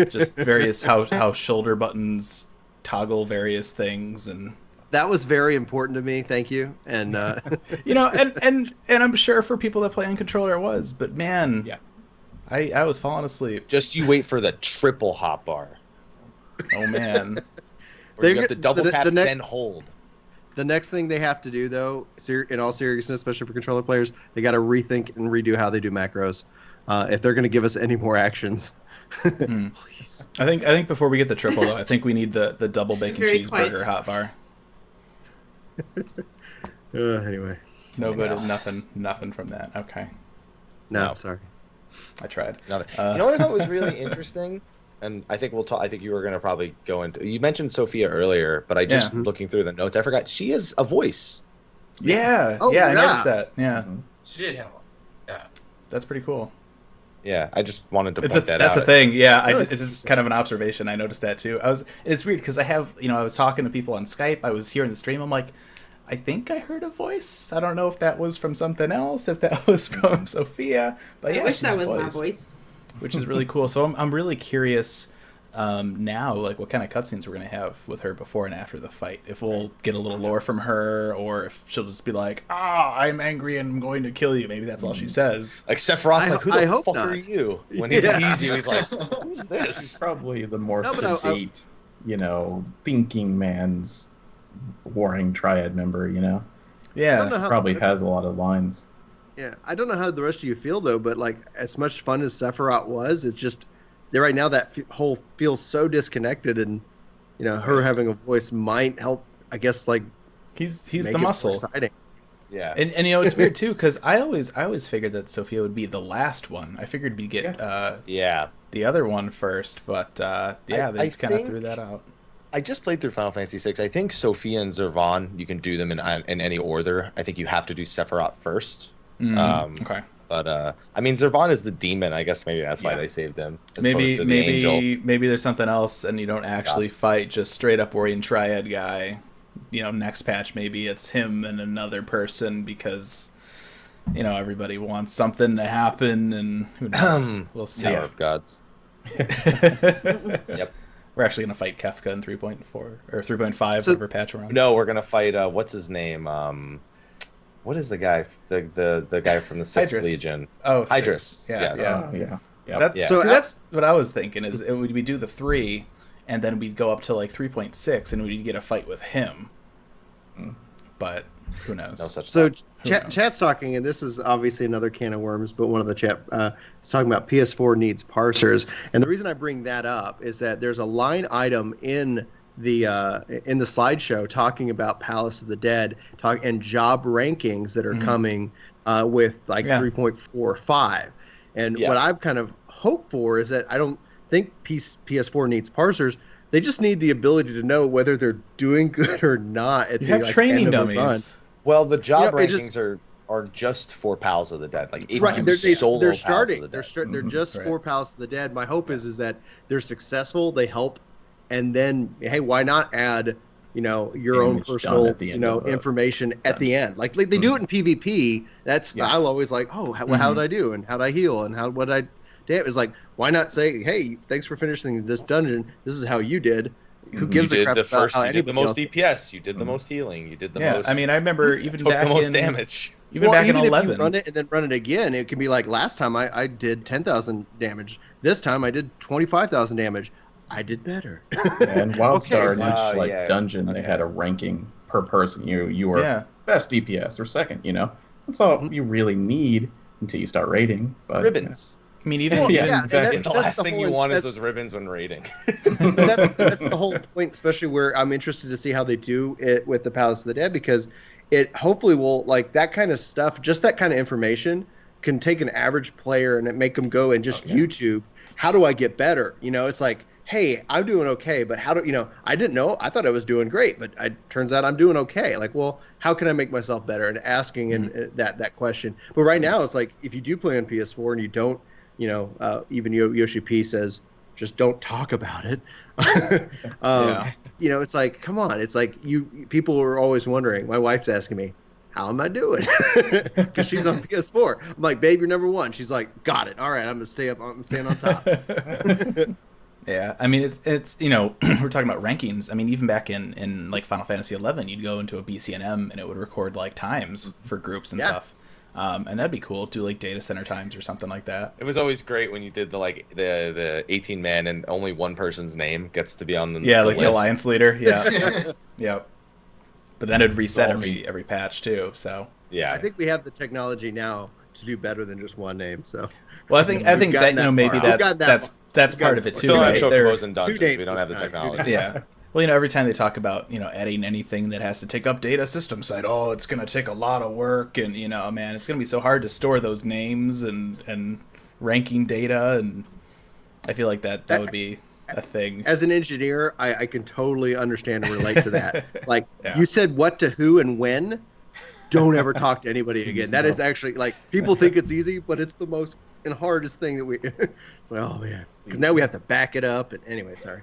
just various how shoulder buttons toggle various things and That was very important to me. Thank you. And and I'm sure for people that play on controller it was, but man, Yeah. I was falling asleep. Just you wait for the triple hot bar. Oh man. Where you They're have to g- double the- tap, the next- then hold. the next thing they have to do, though, in all seriousness, especially for controller players, they got to rethink and redo how they do macros if they're going to give us any more actions. I think before we get the triple though, I think we need the double bacon Very cheeseburger quiet. hot bar. Anyway, No, but nothing from that. Okay, no, No. sorry. I tried. Another. Uh, You know what I thought was really interesting, and I think we'll talk. I think you were going to probably go into. You mentioned Sophia earlier, but I just Yeah. looking through the notes, I forgot she is a voice. Yeah, Oh, I yeah. noticed that. Yeah, She did have one. Yeah. that's pretty cool. Yeah, I just wanted to It's point that that's out. a thing. Yeah, No, it's just kind of an observation. I noticed that too. It's weird because I was talking to people on Skype. I was hearing the stream. I'm like, I think I heard a voice. I don't know if that was from something else, if that was from Sophia. But yeah, I wish she's that was voiced, my voice. which is really cool. So I'm really curious now, like what kind of cutscenes we're gonna have with her before and after the fight. If we'll get a little lore from her, or if she'll just be like, I'm angry and I'm going to kill you. Maybe that's all she says. Like Sephiroth's like, who I the hope fuck not. are you? When he Yeah. sees you, he's like, who's He's this? probably the more No, but I- sedate, thinking man's warring triad member, I don't know Yeah, how Probably has a lot of lines. Yeah, I don't know how the rest of you feel though, but like as much fun as Sephiroth was, it's just right now that whole feels so disconnected, and her having a voice might help. I guess like he's make the it more muscle. exciting. Yeah. And it's weird too because I always figured that Sophia would be the last one. I figured we'd get Yeah. the other one first, but I they kind of think- threw that out. I just played through Final Fantasy VI. I think Sophia and Zervan, you can do them in any order. I think you have to do Sephiroth first. Okay, But I mean, Zervan is the demon. I guess maybe that's why Yeah. they saved him. As opposed to the maybe angel. there's something else, and you don't actually fight just straight up Warrior Triad guy. Next patch maybe it's him and another person because you know, everybody wants something to happen, and who knows? We'll see. Tower of Gods. Yep. We're actually going to fight Kefka in 3.4 or 3.5, So- whatever patch we're on. No, we're gonna fight. What's his name? What is the guy? The guy from the Sixth Hydrus. Legion. Oh, Hydrus. six. Yeah, Yes. yeah. Yeah. Yeah. That's, Yeah. so So that's what I was thinking. Is it would we do the 3, and then we'd go up to like 3.6, and we'd get a fight with him. But who knows? No such. So thing. knows? chat's talking, and this is obviously another can of worms, but one of the chat is talking about PS4 needs parsers, and the reason I bring that up is that there's a line item in the slideshow talking about Palace of the Dead and job rankings that are coming with like 3.45, and what I've kind of hoped for is that I don't think PS4 needs parsers. They just need the ability to know whether they're doing good or not. At You the have like, training end of the run. dummies. Well, the job it rankings are just for Pals of the Dead. Like if Right, you they're solo they're Pals starting. of the They're Dead. they're just Right. for Palace of the Dead. My hope is that they're successful. They help, and then hey, why not add your own Damage done personal at the end of the- information at the end? Like they do it in PvP. That's I'll always like, oh, how did I do and how did I heal and how what I damn. It's like why not say, hey, thanks for finishing this dungeon. This is how you did. Who gives You a crap did the about first. how You did the anybody most else? DPS. You did the most healing. You did the Yeah, most. I mean, I remember even took back the most in damage. even back in If 11. you run it and then run it again, it can be like last time I did 10,000 damage. This time I did 25,000 damage. I did better. And WildStar in Okay. each dungeon, they had a ranking per person. You were best DPS or second. That's all you really need until you start rating. But, Ribbons. I mean, even Well, even yeah, exactly. and The that's last the thing whole you want is instead- those ribbons when rating. that's the whole point, especially where I'm interested to see how they do it with the Palace of the Dead, because it hopefully will, like, that kind of stuff, just that kind of information can take an average player and make them go and just YouTube, how do I get better? It's like, hey, I'm doing okay, but how do I didn't know, I thought I was doing great, but it turns out I'm doing okay. Like, well, how can I make myself better? And asking and that question. But right now it's like, if you do play on PS4 and you don't, even Yoshi P says, just don't talk about it. It's like, come on. It's like people are always wondering. My wife's asking me, how am I doing? Because she's on PS4. I'm like, babe, you're number one. She's like, got it. All right, I'm gonna stay up. I'm staying on top. Yeah, I mean, it's we're talking about rankings. I mean, even back in like Final Fantasy 11, you'd go into a BCNM and it would record like times for groups and stuff. And that'd be cool. Do like data center times or something like that. It was always great when you did the 18 man and only one person's name gets to be on the Yeah, like list. the alliance leader. Yeah, yep. But then it'd reset every patch too. So Yeah, I think we have the technology now to do better than just one name. So, well, I think We've that gotten maybe that far. that's We've part gotten of it that too, we still right? have They're- chocobos and dungeons. names We don't have the this time, 2 technology. Yeah. Well, every time they talk about, adding anything that has to take up data system side, oh, it's going to take a lot of work. And, man, it's going to be so hard to store those names and ranking data. And I feel like that would be a thing. as an engineer, I can totally understand and relate to that. Like, Yeah. you said what to who and when. Don't ever talk to anybody again. That is actually, like, people think it's easy, but it's the most and hardest thing that we. It's like, oh man, because now we have to back it up. And anyway, sorry.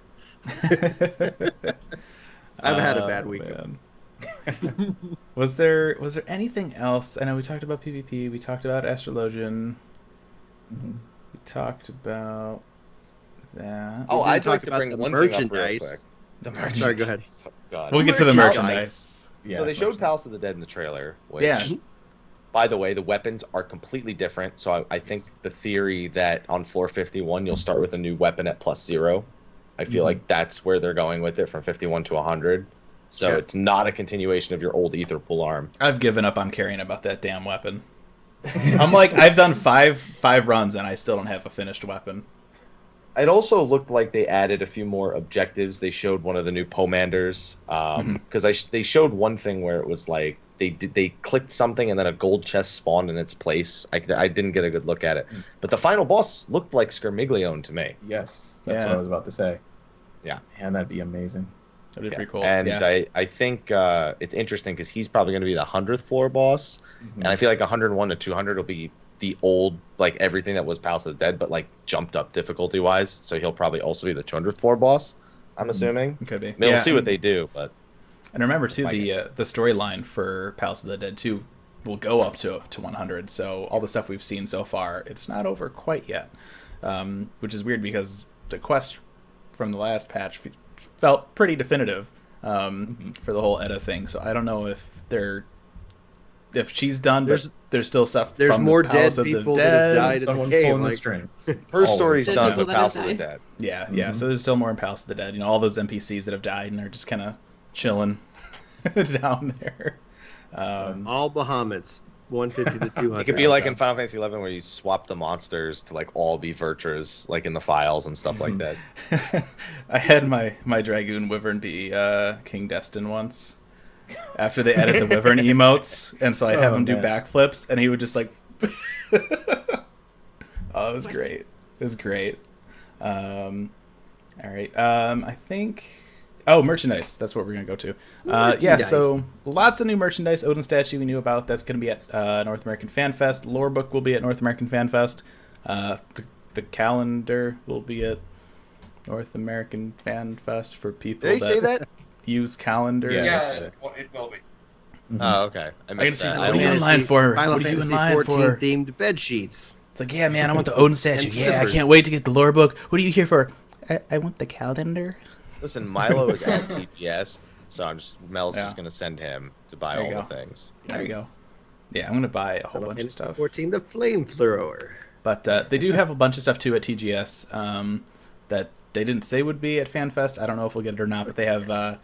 I've had a bad week. Man. Was there anything else? I know we talked about PvP. We talked about Astrologian. We talked about that. Oh, We I'd talked like to about bring the one thing up real merchandise. quick. The merchandise. Sorry, go ahead. Oh, God. We'll get to the merchandise. Yeah, So they showed Palace of the Dead in the trailer. Which, Yeah. by the way, the weapons are completely different. So I think the theory that on floor 51 you'll start with a new weapon at +0. I feel like that's where they're going with it from 51 to 100. So Yeah. it's not a continuation of your old ether pool arm. I've given up on caring about that damn weapon. I'm like, I've done five runs and I still don't have a finished weapon. It also looked like they added a few more objectives. They showed one of the new Pomanders because they showed one thing where it was like they clicked something and then a gold chest spawned in its place. I didn't get a good look at it, but the final boss looked like Skermiglione to me. Yes, that's Yeah. what I was about to say. Yeah. Man, that'd be amazing. That'd be pretty cool. And yeah. I think it's interesting because he's probably going to be the 100th floor boss, and I feel like 101 to 200 will be the old, like everything that was Palace of the Dead, but like jumped up difficulty wise. So he'll probably also be the 200th floor boss. I'm assuming. It could be. We'll see what they do, but And remember too Like the storyline for Palace of the Dead 2 will go up to 100. So all the stuff we've seen so far, it's not over quite yet, which is weird because the quest from the last patch felt pretty definitive for the whole Edda thing. So I don't know if she's done, but there's still stuff. There's from more the dead Palace of people the that have Dead. died in Someone the game. pulling the Like, strings. Her story's Dead done, people but that have Palace of the died. Dead. Yeah. So there's still more in Palace of the Dead. You know, all those NPCs that have died and are just kind of chilling down there. all Bahamut's 150 to 200. It could be like in Final Fantasy 11 where you swap the monsters to like all be Virtures, like in the files and stuff like that. I had my Dragoon Wyvern be King Destin once. After they added the Wyvern emotes, and so I'd have him do backflips, and he would just like... Oh, it was great. It was great. All right. I think... Oh, merchandise. That's what we're going to go to. Yeah, so lots of new merchandise. Odin statue we knew about. That's going to be at North American Fan Fest. Lore book will be at North American Fan Fest. The calendar will be at North American Fan Fest for people Did they say that? use calendars. Yes. Yeah, it will be. Oh, okay. I can missed see that. what are you in line for? Final What are you in Fantasy line 14 for? themed bed sheets. It's like, yeah, man, I want the Odin statue. And Yeah, I slippers. can't wait to get the lore book. What are you here for? I want the calendar. Listen, Milo is at TPS, so Mel's Yeah. just gonna send him to buy There all you the go. things. There you go. Yeah, I'm going to buy a whole Final bunch of Fantasy stuff. 14 the flamethrower. But they do have a bunch of stuff, too, at TGS that they didn't say would be at FanFest. I don't know if we'll get it or not, but they have a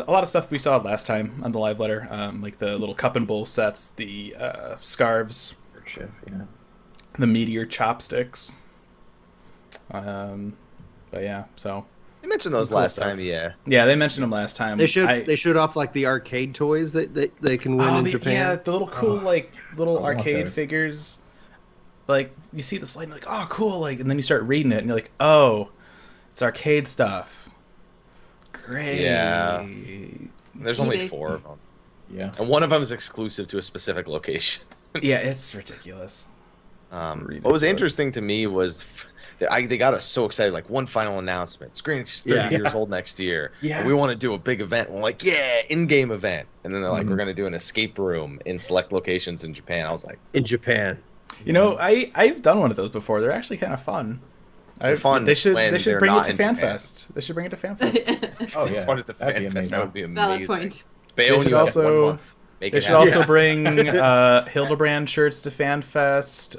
lot of stuff we saw last time on the live letter, like the little cup and bowl sets, the scarves, the meteor chopsticks. But yeah, so... They mentioned Some those cool last stuff. time, yeah. Yeah, they mentioned them last time. They showed off like the arcade toys that they can win in Japan. Yeah, the little cool little I want arcade those. figures. Like you see the slide, and you're like, oh, cool! Like, and then you start reading it, and you're like, oh, it's arcade stuff. Great. Yeah. There's only eBay. 4 of them, Yeah. and one of them is exclusive to a specific location. Yeah, it's ridiculous. What was interesting to me was they got us so excited. Like, one final announcement: Screen is 30 years old next year. Yeah. And we want to do a big event. And we're like, yeah, in-game event. And then they're like, Mhm. we're gonna do an escape room in select locations in Japan. I was like, in Japan. You know, I've done one of those before. They're actually kind of fun. They're fun They should when they're bring it not to in Japan. FanFest. They should bring it to FanFest. Oh, yeah. Fun at the That'd be fan fest. amazing. That would be amazing. Valid point. They They own should you at also- 1 month. Make They it should happen. also bring Hildebrand shirts to FanFest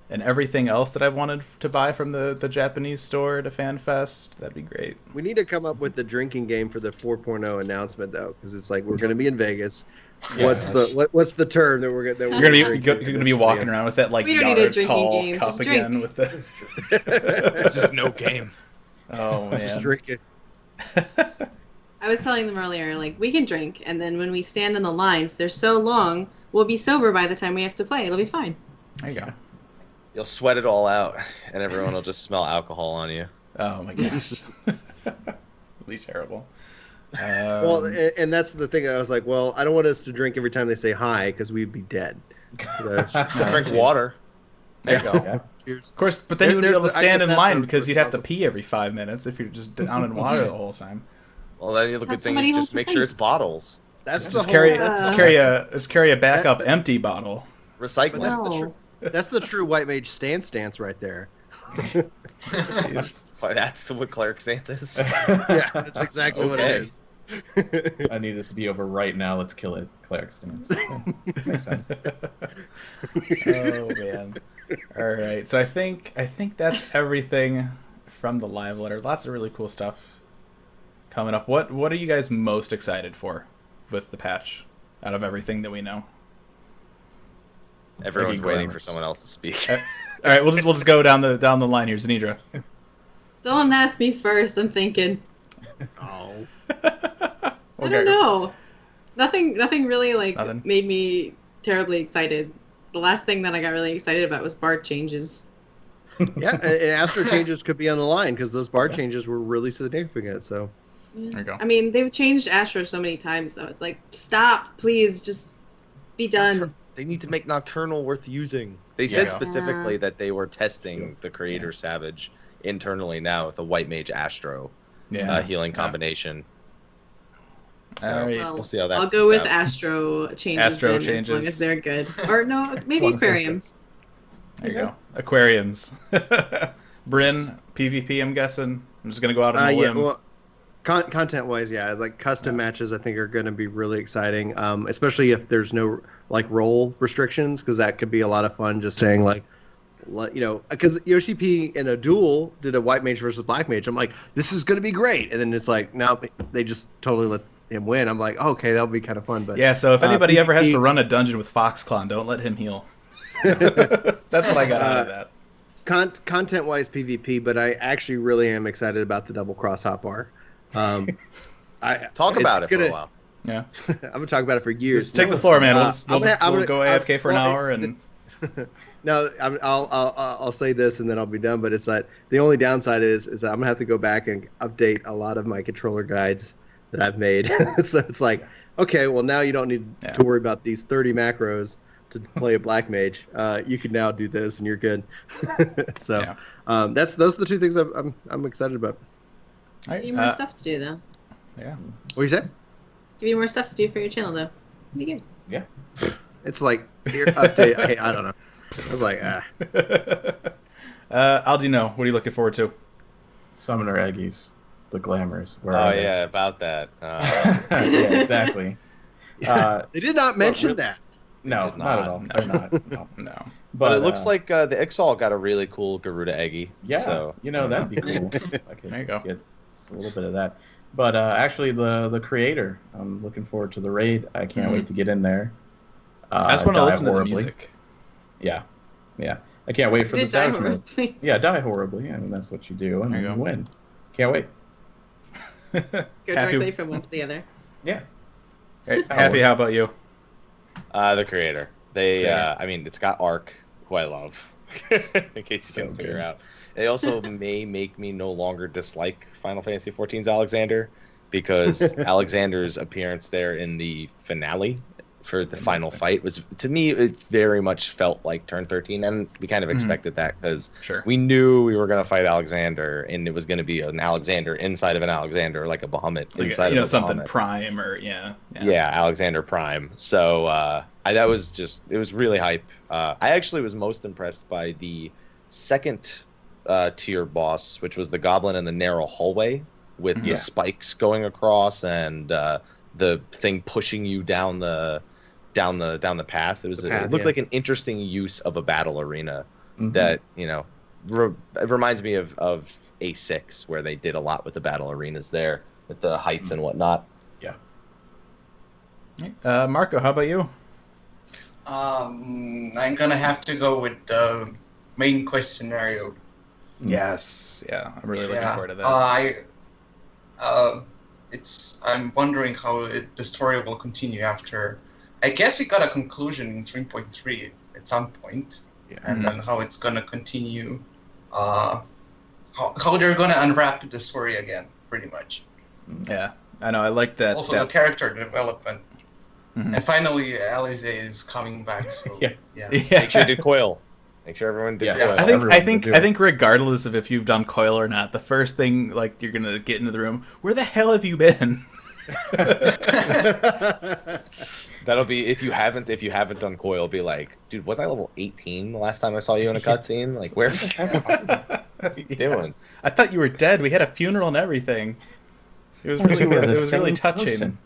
and everything else that I wanted to buy from the Japanese store to FanFest. That'd be great. We need to come up with the drinking game for the 4.0 announcement though, because it's like we're going to be in Vegas. Yeah. what's the term that we're You're gonna be walking around with that like We don't need a yard drinking tall game, cup just drink. again with the. This is no game. Oh Just man. drink it. I was telling them earlier, like, we can drink, and then when we stand in the lines, they're so long, we'll be sober by the time we have to play. It'll be fine. There you go. You'll sweat it all out, and everyone will just smell alcohol on you. Oh my gosh. It'll be terrible. Well, and that's the thing. I was like, well, I don't want us to drink every time they say hi because we'd be dead. Drink water. there you go. Yeah. Cheers. Of course, but then you wouldn't be able to I stand guess in that's line the because you'd have to responsible- pee every 5 minutes if you're just down in water the whole time. Well, then the Have good thing somebody is hold just your make sure it's face. bottles. That's the Just whole, carry that's, just carry a backup empty bottle. Recycle. That's the No. that's the true white mage stance right there. That's what cleric stance is. Yeah, that's exactly what it is. I need this to be over right now. Let's kill it. Cleric stance. Okay. Makes sense. Oh man. All right. So I think that's everything from the live letter. Lots of really cool stuff coming up. What are you guys most excited for with the patch out of everything that we know? Everyone's Mickey waiting Glamours. for someone else to speak. All right, we'll just go down the line here, Zanidra. Don't ask me first. I'm thinking. Oh. I don't know. Nothing really Nothing? made me terribly excited. The last thing that I got really excited about was bar changes. Yeah, and Astro changes could be on the line because those bar changes were really significant. So There you go. I mean, they've changed Astro so many times, so it's like, stop, please, just be done. They need to make Nocturnal worth using. They Yeah. said specifically that they were testing the Creator Savage internally now with the White Mage Astro Yeah. healing combination. So All right. Well, we'll see how that. I'll go with out. Astro changes. Astro then, as long changes. as they're good. Or no, maybe long as they're aquariums. There you go. Aquariums. Bryn, PvP, I'm guessing. I'm just going to go out on a limb. Well, content-wise, yeah, like custom matches, I think are going to be really exciting, especially if there's no like role restrictions, because that could be a lot of fun. Just saying like, because Yoshi P in a duel did a white mage versus black mage. I'm like, this is going to be great, and then it's like, no, they just totally let him win. I'm like, okay, that'll be kind of fun. But Yeah, so if anybody ever has PvP to run a dungeon with Foxclaw, don't let him heal. That's what I got out of that. Content-wise, PvP, but I actually really am excited about the double cross hotbar. Talk about it for a while. Yeah. I'm gonna talk about it for years. Just take the floor, man. We'll I'm go AFK for an hour and. No, I'll say this and then I'll be done. But it's that the only downside is that I'm gonna have to go back and update a lot of my controller guides that I've made. So it's like, okay, well now you don't need to worry about these 30 macros to play a black mage. You can now do this and you're good. So those are the two things I'm excited about. Give you more stuff to do though. Yeah. What do you say? Give you more stuff to do for your channel though. Be good. Yeah. It's like here update. I don't know. I was like, Aldino, what are you looking forward to? Summoner Eggies, the glamours. Where Oh are they? yeah, about that. Yeah, exactly. they did not mention that. No, did not at not. all. They're not. No. No. But it looks like the Ixal got a really cool Garuda Eggy. Yeah, So that'd be cool. I could There you go. get a little bit of that. But actually, the creator, I'm looking forward to the raid. I can't wait to get in there. I just want to die listen horribly. to the music. Yeah. I can't wait for the Did die savage mode. horribly. Yeah, die horribly. I mean, that's what you do, and There you then go. you win. Can't wait. Go directly from one to the other. Yeah. Right, How it Happy, works. how about you? the creator. They, Creator. I mean, it's got Arc, who I love. In case you So couldn't figure good. out. They also may make me no longer dislike Final Fantasy XIV's Alexander, because Alexander's appearance there in the finale for the final fight was, to me, it very much felt like Turn 13, and we kind of expected that because Sure. we knew we were going to fight Alexander, and it was going to be an Alexander inside of an Alexander, like a Bahamut Like, inside of a something Bahamut. Prime or yeah. Yeah, Alexander Prime. So that was just, it was really hype. I actually was most impressed by the second tier boss, which was the goblin in the narrow hallway with the spikes going across and the thing pushing you down the path. It was it looked like an interesting use of a battle arena that it reminds me of A6, where they did a lot with the battle arenas there with the heights and whatnot. Marco, how about you? I'm gonna have to go with the main quest scenario. Yes. Yeah, I'm really looking forward to that. I'm wondering how the story will continue after. I guess it got a conclusion in 3.3 at some point, and then how it's gonna continue. How they're gonna unwrap the story again, pretty much. Yeah, I know. I like that. Also, the character development. And finally, Alize is coming back. So yeah. Make sure you do coil. Make sure everyone did coil. I think regardless of if you've done coil or not, the first thing like you're gonna get into the room, where the hell have you been? That'll be if you haven't done coil, be like, dude, was I level 18 the last time I saw you in a cutscene? Like, where the heck are you doing? I thought you were dead. We had a funeral and everything. It was really good. It was really touching.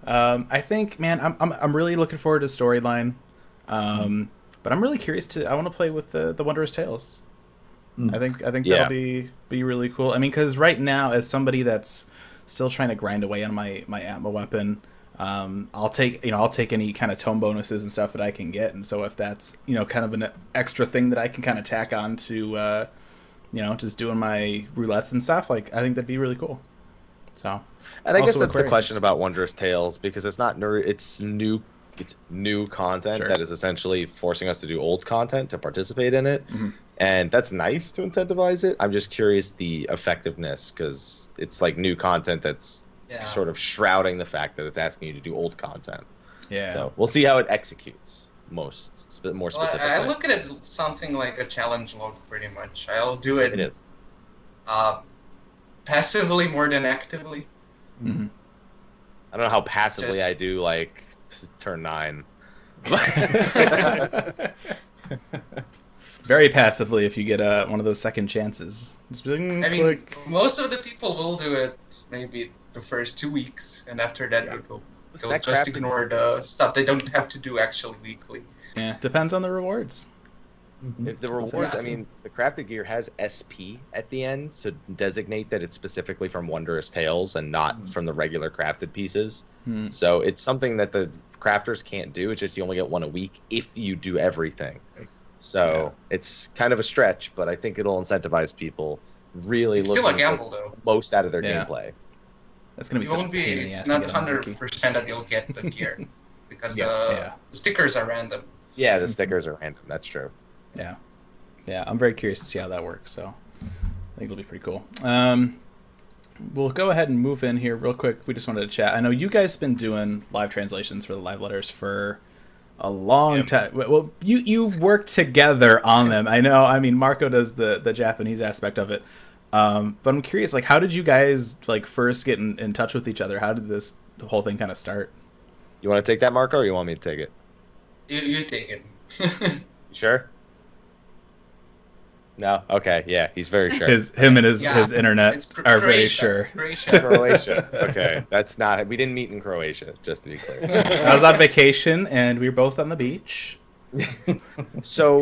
I think, man, I'm really looking forward to storyline. But I'm really curious I want to play with the Wondrous Tales. I think that'll be really cool. I mean, because right now, as somebody that's still trying to grind away on my Atma weapon, I'll take any kind of tome bonuses and stuff that I can get. And so if that's kind of an extra thing that I can kind of tack on to just doing my roulettes and stuff, like I think that'd be really cool. So, and I guess that's the question about Wondrous Tales, because it's new content that is essentially forcing us to do old content to participate in it. And that's nice to incentivize it. I'm just curious the effectiveness, because it's like new content that's sort of shrouding the fact that it's asking you to do old content. Yeah. So we'll see how it executes more specifically. I look at it something like a challenge log, pretty much. I'll do it. It is. Passively more than actively. Mm-hmm. I don't know how passively I do like turn 9. Very passively if you get one of those second chances. Just I mean, most of the people will do it maybe the first 2 weeks, and after that they'll just ignore the stuff they don't have to do actually weekly. Yeah, depends on the rewards. If the rewards, I mean, the crafted gear has SP at the end to designate that it's specifically from Wondrous Tales and not from the regular crafted pieces. So it's something that the crafters can't do. It's just you only get one a week if you do everything. So it's kind of a stretch, but I think it'll incentivize people really looking still a gamble, though. Most out of their gameplay. That's going to be such a pain in the ass. It's not 100% that you'll get the gear because the stickers are random. Yeah, the stickers are random. That's true. Yeah. I'm very curious to see how that works. So I think it'll be pretty cool. We'll go ahead and move in here real quick. We just wanted to chat. I know you guys have been doing live translations for the live letters for a long time. Well, you've worked together on them. I know. I mean, Marco does the Japanese aspect of it. But I'm curious, like, how did you guys first get in touch with each other? How did the whole thing kind of start? You want to take that, Marco, or you want me to take it? You take it. You sure? No? Okay, yeah, he's very sure. Him and his internet are very sure. Croatia. Okay, that's not... We didn't meet in Croatia, just to be clear. I was on vacation, and we were both on the beach. So,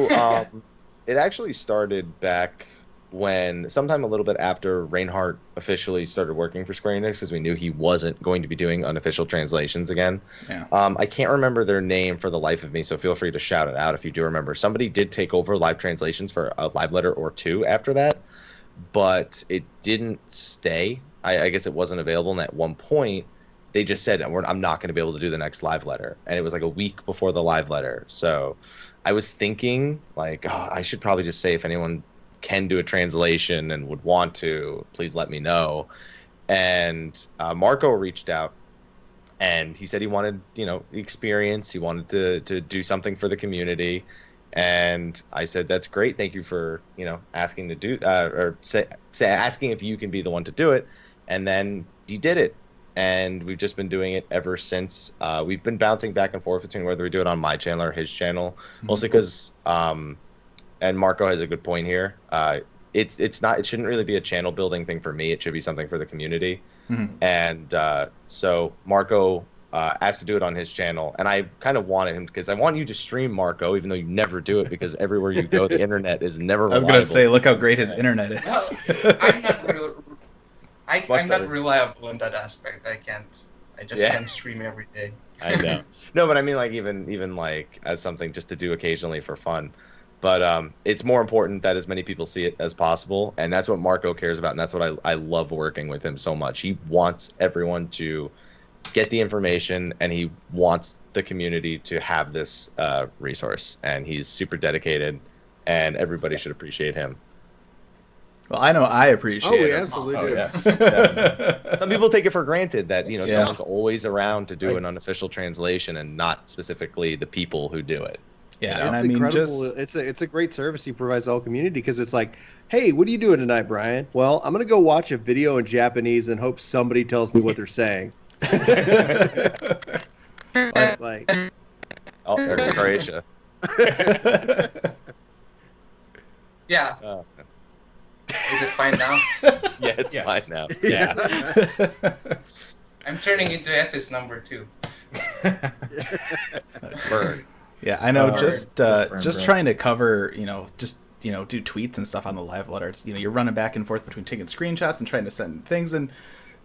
it actually started back when... Sometime a little bit after Reinhardt officially started working for Square Enix, because we knew he wasn't going to be doing unofficial translations again. Yeah. I can't remember their name for the life of me, so feel free to shout it out if you do remember. Somebody did take over live translations for a live letter or two after that, but it didn't stay. I guess it wasn't available, and at one point, they just said, I'm not going to be able to do the next live letter. And it was like a week before the live letter. So I was thinking, I should probably just say if anyone can do a translation and would want to, please let me know. And Marco reached out, and he said he wanted, the experience. He wanted to do something for the community. And I said, that's great. Thank you for, asking to do, asking if you can be the one to do it. And then he did it. And we've just been doing it ever since. We've been bouncing back and forth between whether we do it on my channel or his channel, mostly because, and Marco has a good point here. It shouldn't really be a channel building thing for me. It should be something for the community. And so Marco asked to do it on his channel, and I kind of wanted him because I want you to stream Marco, even though you never do it because everywhere you go, the internet is never reliable. I was going to say, look how great his internet is. Well, I'm not reliable in that aspect. I just can't stream every day. I know. No, but I mean, even as something just to do occasionally for fun. But it's more important that as many people see it as possible, and that's what Marco cares about, and that's what I love working with him so much. He wants everyone to get the information, and he wants the community to have this resource, and he's super dedicated, and everybody should appreciate him. Well, I know I appreciate it. We absolutely do. Yeah. Some people take it for granted that someone's always around to do an unofficial translation, and not specifically the people who do it. Yeah, and it's incredible. It's a great service he provides to the whole community because it's like, hey, what are you doing tonight, Brian? Well, I'm gonna go watch a video in Japanese and hope somebody tells me what they're saying. Oh, there's Croatia. Yeah. Is it fine now? Yeah, it's fine now. Yeah. I'm turning into Ethis number 2. Bird. Yeah, I know. Just trying to cover, do tweets and stuff on the live letter. It's, you're running back and forth between taking screenshots and trying to send things, and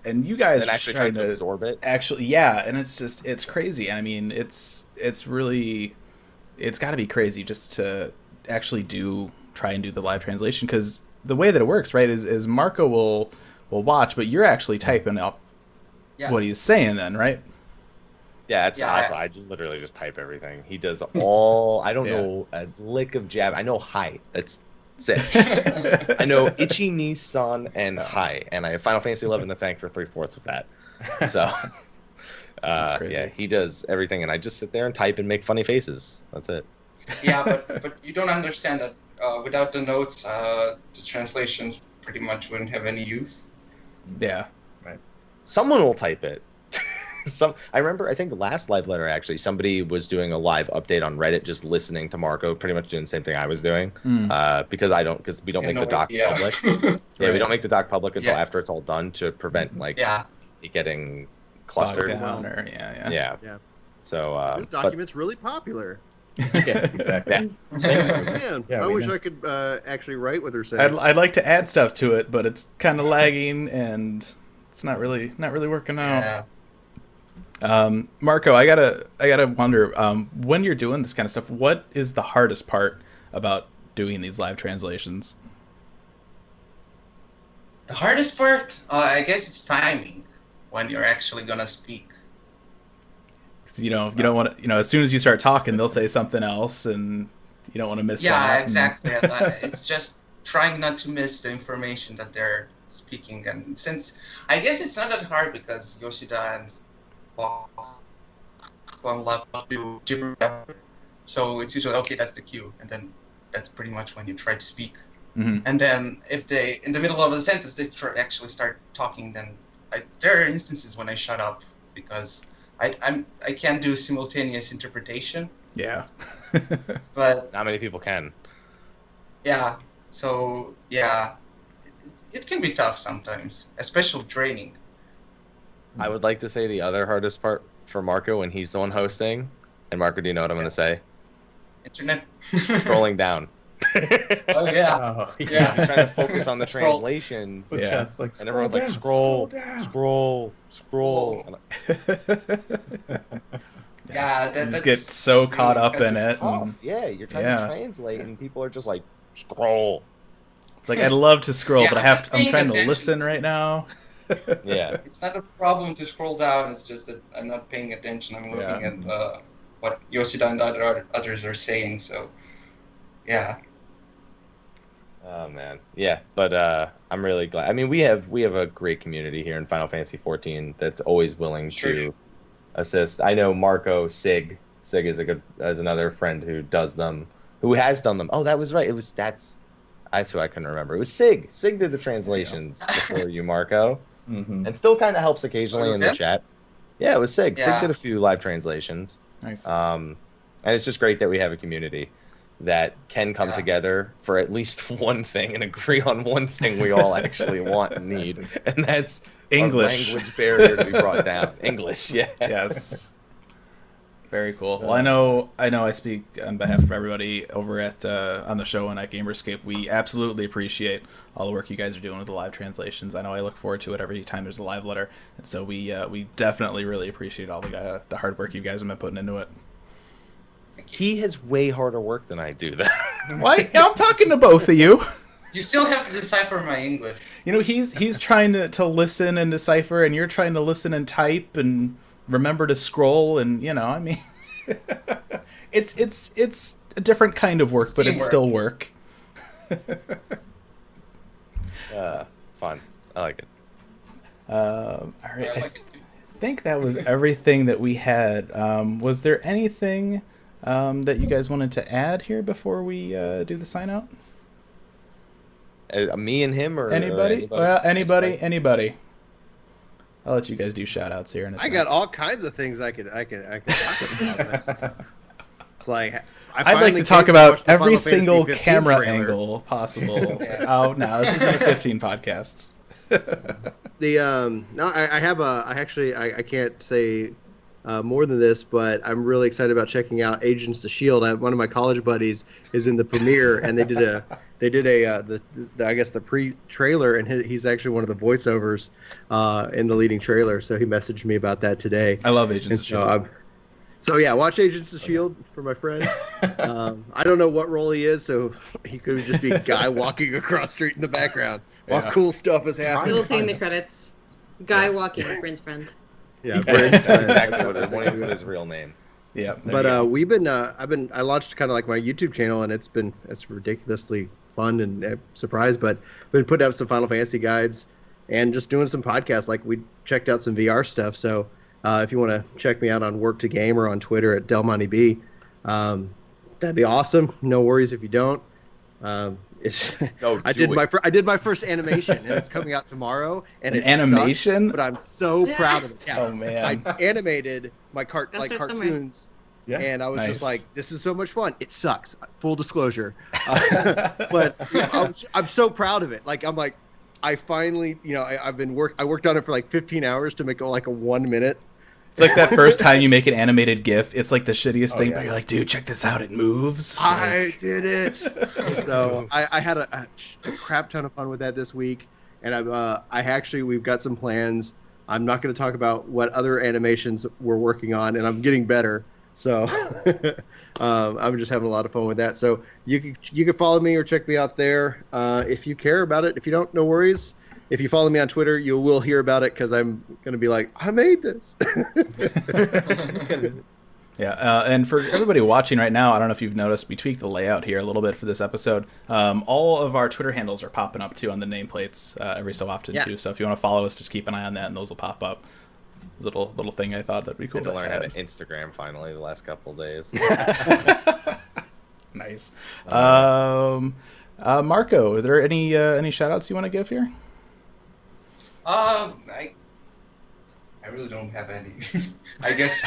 you guys and actually trying to absorb it. Actually, yeah, and it's crazy. I mean, it's really, it's got to be crazy just to actually try and do the live translation, because the way that it works, right, is Marco will watch, but you're actually typing up what he's saying then, right? Yeah, I literally just type everything. He does all. I don't know a lick of Jap. I know hi. That's it. I know Ichi ni san and hi, and I have Final Fantasy 11 to thank for 3/4 of that. So, yeah, he does everything, and I just sit there and type and make funny faces. That's it. Yeah, but you don't understand that without the notes, the translations pretty much wouldn't have any use. Yeah. someone will type it. I remember, I think the last live letter, actually, somebody was doing a live update on Reddit, just listening to Marco, pretty much doing the same thing I was doing. Because we don't make the doc public. Yeah, we don't make the doc public until after it's all done to prevent it getting clustered. Yeah. So this document's really popular. Yeah, exactly. Man, I wish I could actually write what they're saying. I'd like to add stuff to it, but it's kind of lagging and it's not really working out. Marco, I gotta wonder, when you're doing this kind of stuff, what is the hardest part about doing these live translations? The hardest part, I guess, it's timing when you're actually gonna speak. Because you don't want to, as soon as you start talking, they'll say something else, and you don't want to miss that. Yeah, exactly. It's just trying not to miss the information that they're speaking, and since I guess it's not that hard because Yoshida and do gibberish, so it's usually okay. That's the cue, and then that's pretty much when you try to speak. Mm-hmm. And then if they, in the middle of the sentence, they actually start talking, then there are instances when I shut up because I can't do simultaneous interpretation. Yeah. But not many people can. Yeah. So yeah, it can be tough sometimes, especially training. I would like to say the other hardest part for Marco when he's the one hosting. And Marco, do you know what I'm going to say? Internet. Scrolling down. Oh yeah. He's trying to focus on the translations. Yeah. It's like, and everyone's like, scroll. Yeah, you just get so caught up in it. Yeah, you're trying to translate, and people are just like, scroll. It's like, I'd love to scroll, but I'm trying to listen right now. Yeah. It's not a problem to scroll down. It's just that I'm not paying attention. I'm looking at what Yoshida and others are saying. So, yeah. Oh man, yeah. But I'm really glad. I mean, we have a great community here in Final Fantasy XIV that's always willing to assist. I know Marco Sig is another friend who has done them. Oh, that was right. That's who I couldn't remember. It was Sig. Sig did the translations before you, Marco. Mm-hmm. And still kind of helps occasionally in the chat. Yeah, it was Sig. Yeah. Sig did a few live translations. Nice. And it's just great that we have a community that can come together for at least one thing and agree on one thing we all actually want and need, and that's English. A language barrier to be brought down. English, yeah. Yes. Very cool. Well, I know I speak on behalf of everybody over at on the show and at Gamerscape. We absolutely appreciate all the work you guys are doing with the live translations. I know I look forward to it every time there's a live letter, and so we definitely really appreciate all the hard work you guys have been putting into it. He has way harder work than I do, though. Why? I'm talking to both of you. You still have to decipher my English. He's trying to listen and decipher, and you're trying to listen and type and remember to scroll, and I mean, it's a different kind of work, but it's still work. Fun. I like it. All right. Yeah, I like it too. I think that was everything that we had. Was there anything that you guys wanted to add here before we do the sign out? Me and him, or anybody? Well, anybody. I'll let you guys do shout outs here in a second. I got all kinds of things I could talk about. It's like I'd like to talk about every single camera angle possible. Oh no, this isn't a 15 podcast. I can't say more than this, but I'm really excited about checking out Agents of S.H.I.E.L.D. One of my college buddies is in the premiere, and they did the pre-trailer, and he's actually one of the voiceovers in the leading trailer. So he messaged me about that today. I love Agents of S.H.I.E.L.D. So yeah, watch Agents of S.H.I.E.L.D. for my friend. I don't know what role he is, so he could just be a guy walking across the street in the background while cool stuff is happening. Still seeing the credits. Guy walking, Bryn's friend. Yeah, Bryn's that's exactly what it is. Won't even put his real name. Yeah, but I launched kind of like my YouTube channel, and it's ridiculously fun and surprised, but been putting up some Final Fantasy guides and just doing some podcasts. Like we checked out some VR stuff, so if you want to check me out on Work to Game or on Twitter at DelmonteB, that'd be awesome. No worries if you don't. It's No, I did my first animation, and it's coming out tomorrow. And An it animation? sucks, but I'm so proud of it. Yeah. Oh man! I animated my Gotta start cartoons, and I was Nice. just like, "This is so much fun." It sucks. Full disclosure, but I'm so proud of it. Like I'm like, I finally, I worked on it for like 15 hours to make it like a 1 minute. It's like that first time you make an animated GIF. It's like the shittiest thing, yeah. but you're like, dude, check this out. It moves. I did it. So I had a crap ton of fun with that this week, and we've got some plans. I'm not going to talk about what other animations we're working on, and I'm getting better. So I'm just having a lot of fun with that. So you can follow me or check me out there if you care about it. If you don't, no worries. If you follow me on Twitter, you will hear about it because I'm going to be like, I made this. Yeah, and for everybody watching right now, I don't know if you've noticed, we tweaked the layout here a little bit for this episode. All of our Twitter handles are popping up, too, on the nameplates every so often, too. So if you want to follow us, just keep an eye on that, and those will pop up. Little thing I thought that'd be cool to to learn how to add. Instagram finally the last couple of days. Nice. Marco, are there any shout-outs you want to give here? I really don't have any. I guess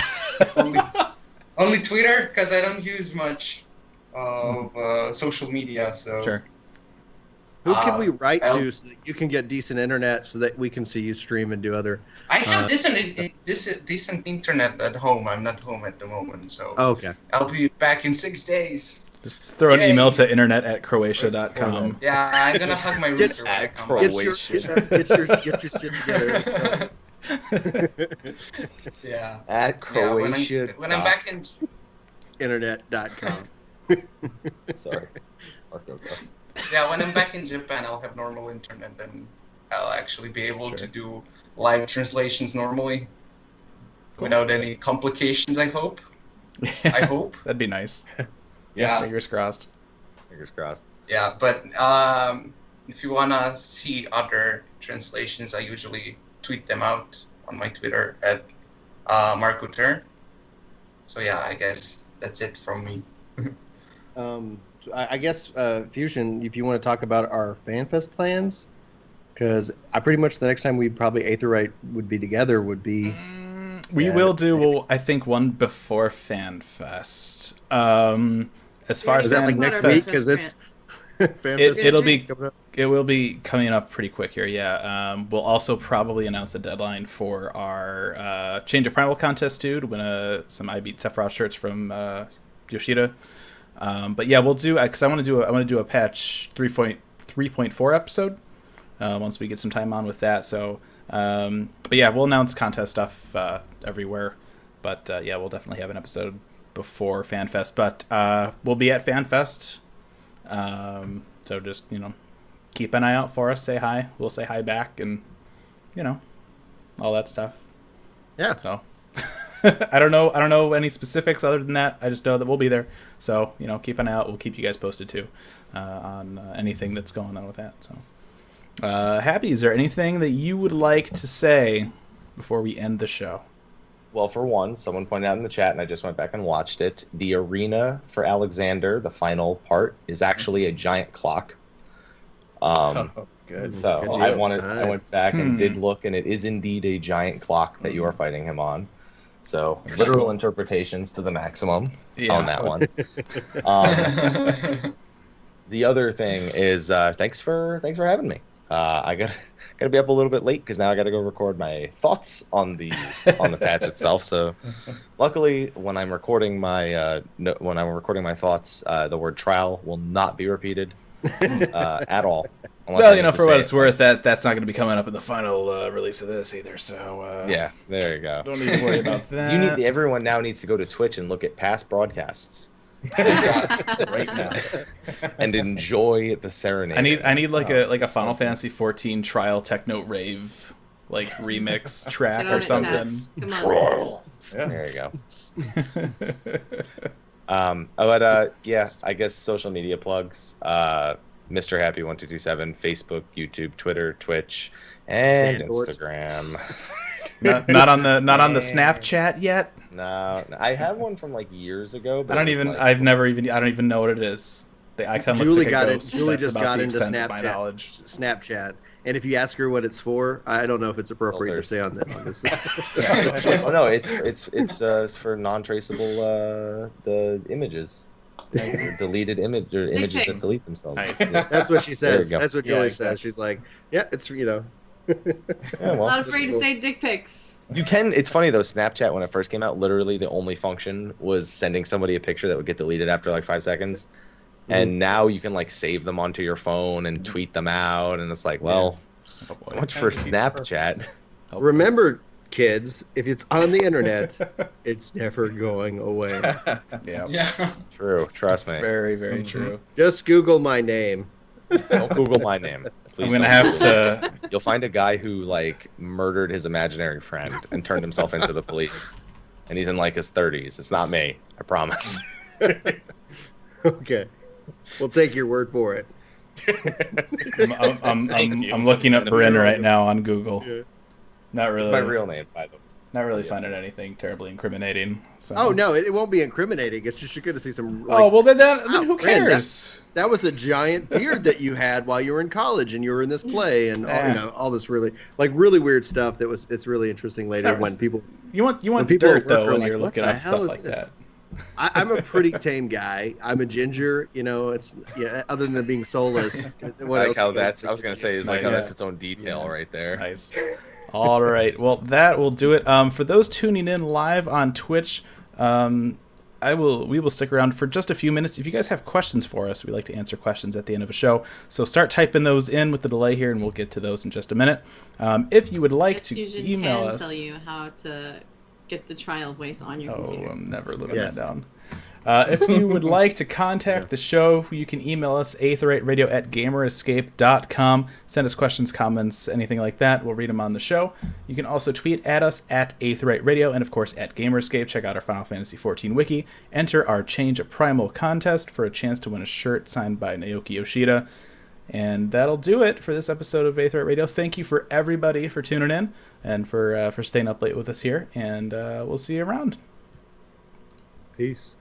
only Twitter, because I don't use much of social media. So Sure. Who can we write to so that you can get decent internet so that we can see you stream and do other? I have decent internet at home. I'm not home at the moment, so Okay. I'll be back in 6 days. Just throw an Yay. email to internet@croatia.com. Yeah, I'm gonna hug my router when I come back. Get your shit together. Yeah. At Croatia. When I'm back in. Internet.com. Sorry. Marco, go. Yeah, when I'm back in Japan, I'll have normal internet, then I'll actually be able to do live translations normally without any complications, I hope. I hope. That'd be nice. Yeah. Fingers crossed. Fingers crossed. Yeah, but if you want to see other translations, I usually tweet them out on my Twitter at Marco Turn. So yeah, I guess that's it from me. I guess, Fusion, if you want to talk about our FanFest plans, because I pretty much the next time we probably Aetheryte would be together would be... We will do, I think, one before FanFest. As far as Is that like next week? Because it's... It will be coming up pretty quick here, yeah. We'll also probably announce the deadline for our Change of Primal contest too, to win some I Beat Sephiroth shirts from Yoshida. But yeah, we'll do, because I want to do a patch 3.4 episode once we get some time on with that. So, but yeah, we'll announce contest stuff everywhere. But yeah, we'll definitely have an episode before FanFest. But we'll be at FanFest. So just, keep an eye out for us. Say hi. We'll say hi back, and all that stuff. Yeah. So I don't know any specifics other than that. I just know that we'll be there. So keep an eye out. We'll keep you guys posted too on anything that's going on with that. So Happy, is there anything that you would like to say before we end the show? Well, for one, someone pointed out in the chat, and I just went back and watched it. The arena for Alexander, the final part, is actually a giant clock. Good. So Good I deal. went back and did look, and it is indeed a giant clock that you are fighting him on. So literal interpretations to the maximum on that one. The other thing is thanks for having me. I gotta be up a little bit late because now I gotta go record my thoughts on the patch itself. So luckily, when I'm recording my thoughts, the word trial will not be repeated at all. Well, for what it's worth, that's not going to be coming up in the final release of this either. So yeah, there you go. Don't need to worry about that. Everyone now needs to go to Twitch and look at past broadcasts right now and enjoy the serenade. I need like a Final Fantasy 14 trial techno rave remix track or something. There you go. But yeah, I guess social media plugs. Mr. Happy 1227, Facebook, YouTube, Twitter, Twitch, and Instagram. not on the Snapchat yet. No, I have one from years ago. But I don't even know what it is. The icon looks Julie like a got ghost. it. Julie That's just about got the into extent of my knowledge. Snapchat. And if you ask her what it's for, I don't know if it's appropriate to say on this. Oh no, it's for non-traceable the images. Like, deleted image or images that delete themselves. Nice. Yeah. That's what she says. There you go. That's what Julie says. She's like, yeah, it's Yeah, well, Not afraid to say dick pics. you can. It's funny though. Snapchat when it first came out, literally the only function was sending somebody a picture that would get deleted after like 5 seconds. And now you can like save them onto your phone and tweet them out, and it's like, well, so much for Snapchat. Remember, kids, if it's on the internet, it's never going away. Yeah. True. Trust me. Very, very true. Just Google my name. Don't Google my name. Please I'm gonna don't have Google it. to. You'll find a guy who like murdered his imaginary friend and turned himself into the police, and he's in like his 30s. It's not me. I promise. Okay. We'll take your word for it. I'm looking up Bryn right now on Google. Yeah. Not really. It's my real name, by the way. Not really finding anything terribly incriminating. So. Oh no, it won't be incriminating. It's just you're going to see some. Oh well, then who Bryn, cares? that was a giant beard that you had while you were in college, and you were in this play, and all this really weird stuff. It's really interesting later when people. You want people dirt at work though are when like, you're "What looking the up hell stuff is like this?" that. I'm a pretty tame guy. I'm a ginger, it's other than being soulless. What I like else how you got that's. to I was gonna do? say is like how Nice. that's its own detail right there. Nice. All right. Well, that will do it. For those tuning in live on Twitch, we will stick around for just a few minutes. If you guys have questions for us, we like to answer questions at the end of a show. So start typing those in with the delay here, and we'll get to those in just a minute. If you would like to email us, tell you how to get the trial voice on your computer. I'm never living that down. If you would like to contact the show, you can email us, aetheryteradio@gamerescape.com. Send us questions, comments, anything like that. We'll read them on the show. You can also tweet at us at Aetheryte Radio and, of course, at Gamerescape. Check out our Final Fantasy XIV wiki. Enter our Change a Primal contest for a chance to win a shirt signed by Naoki Yoshida. And that'll do it for this episode of Aetheryte Radio. Thank you for everybody for tuning in and for staying up late with us here. And we'll see you around. Peace.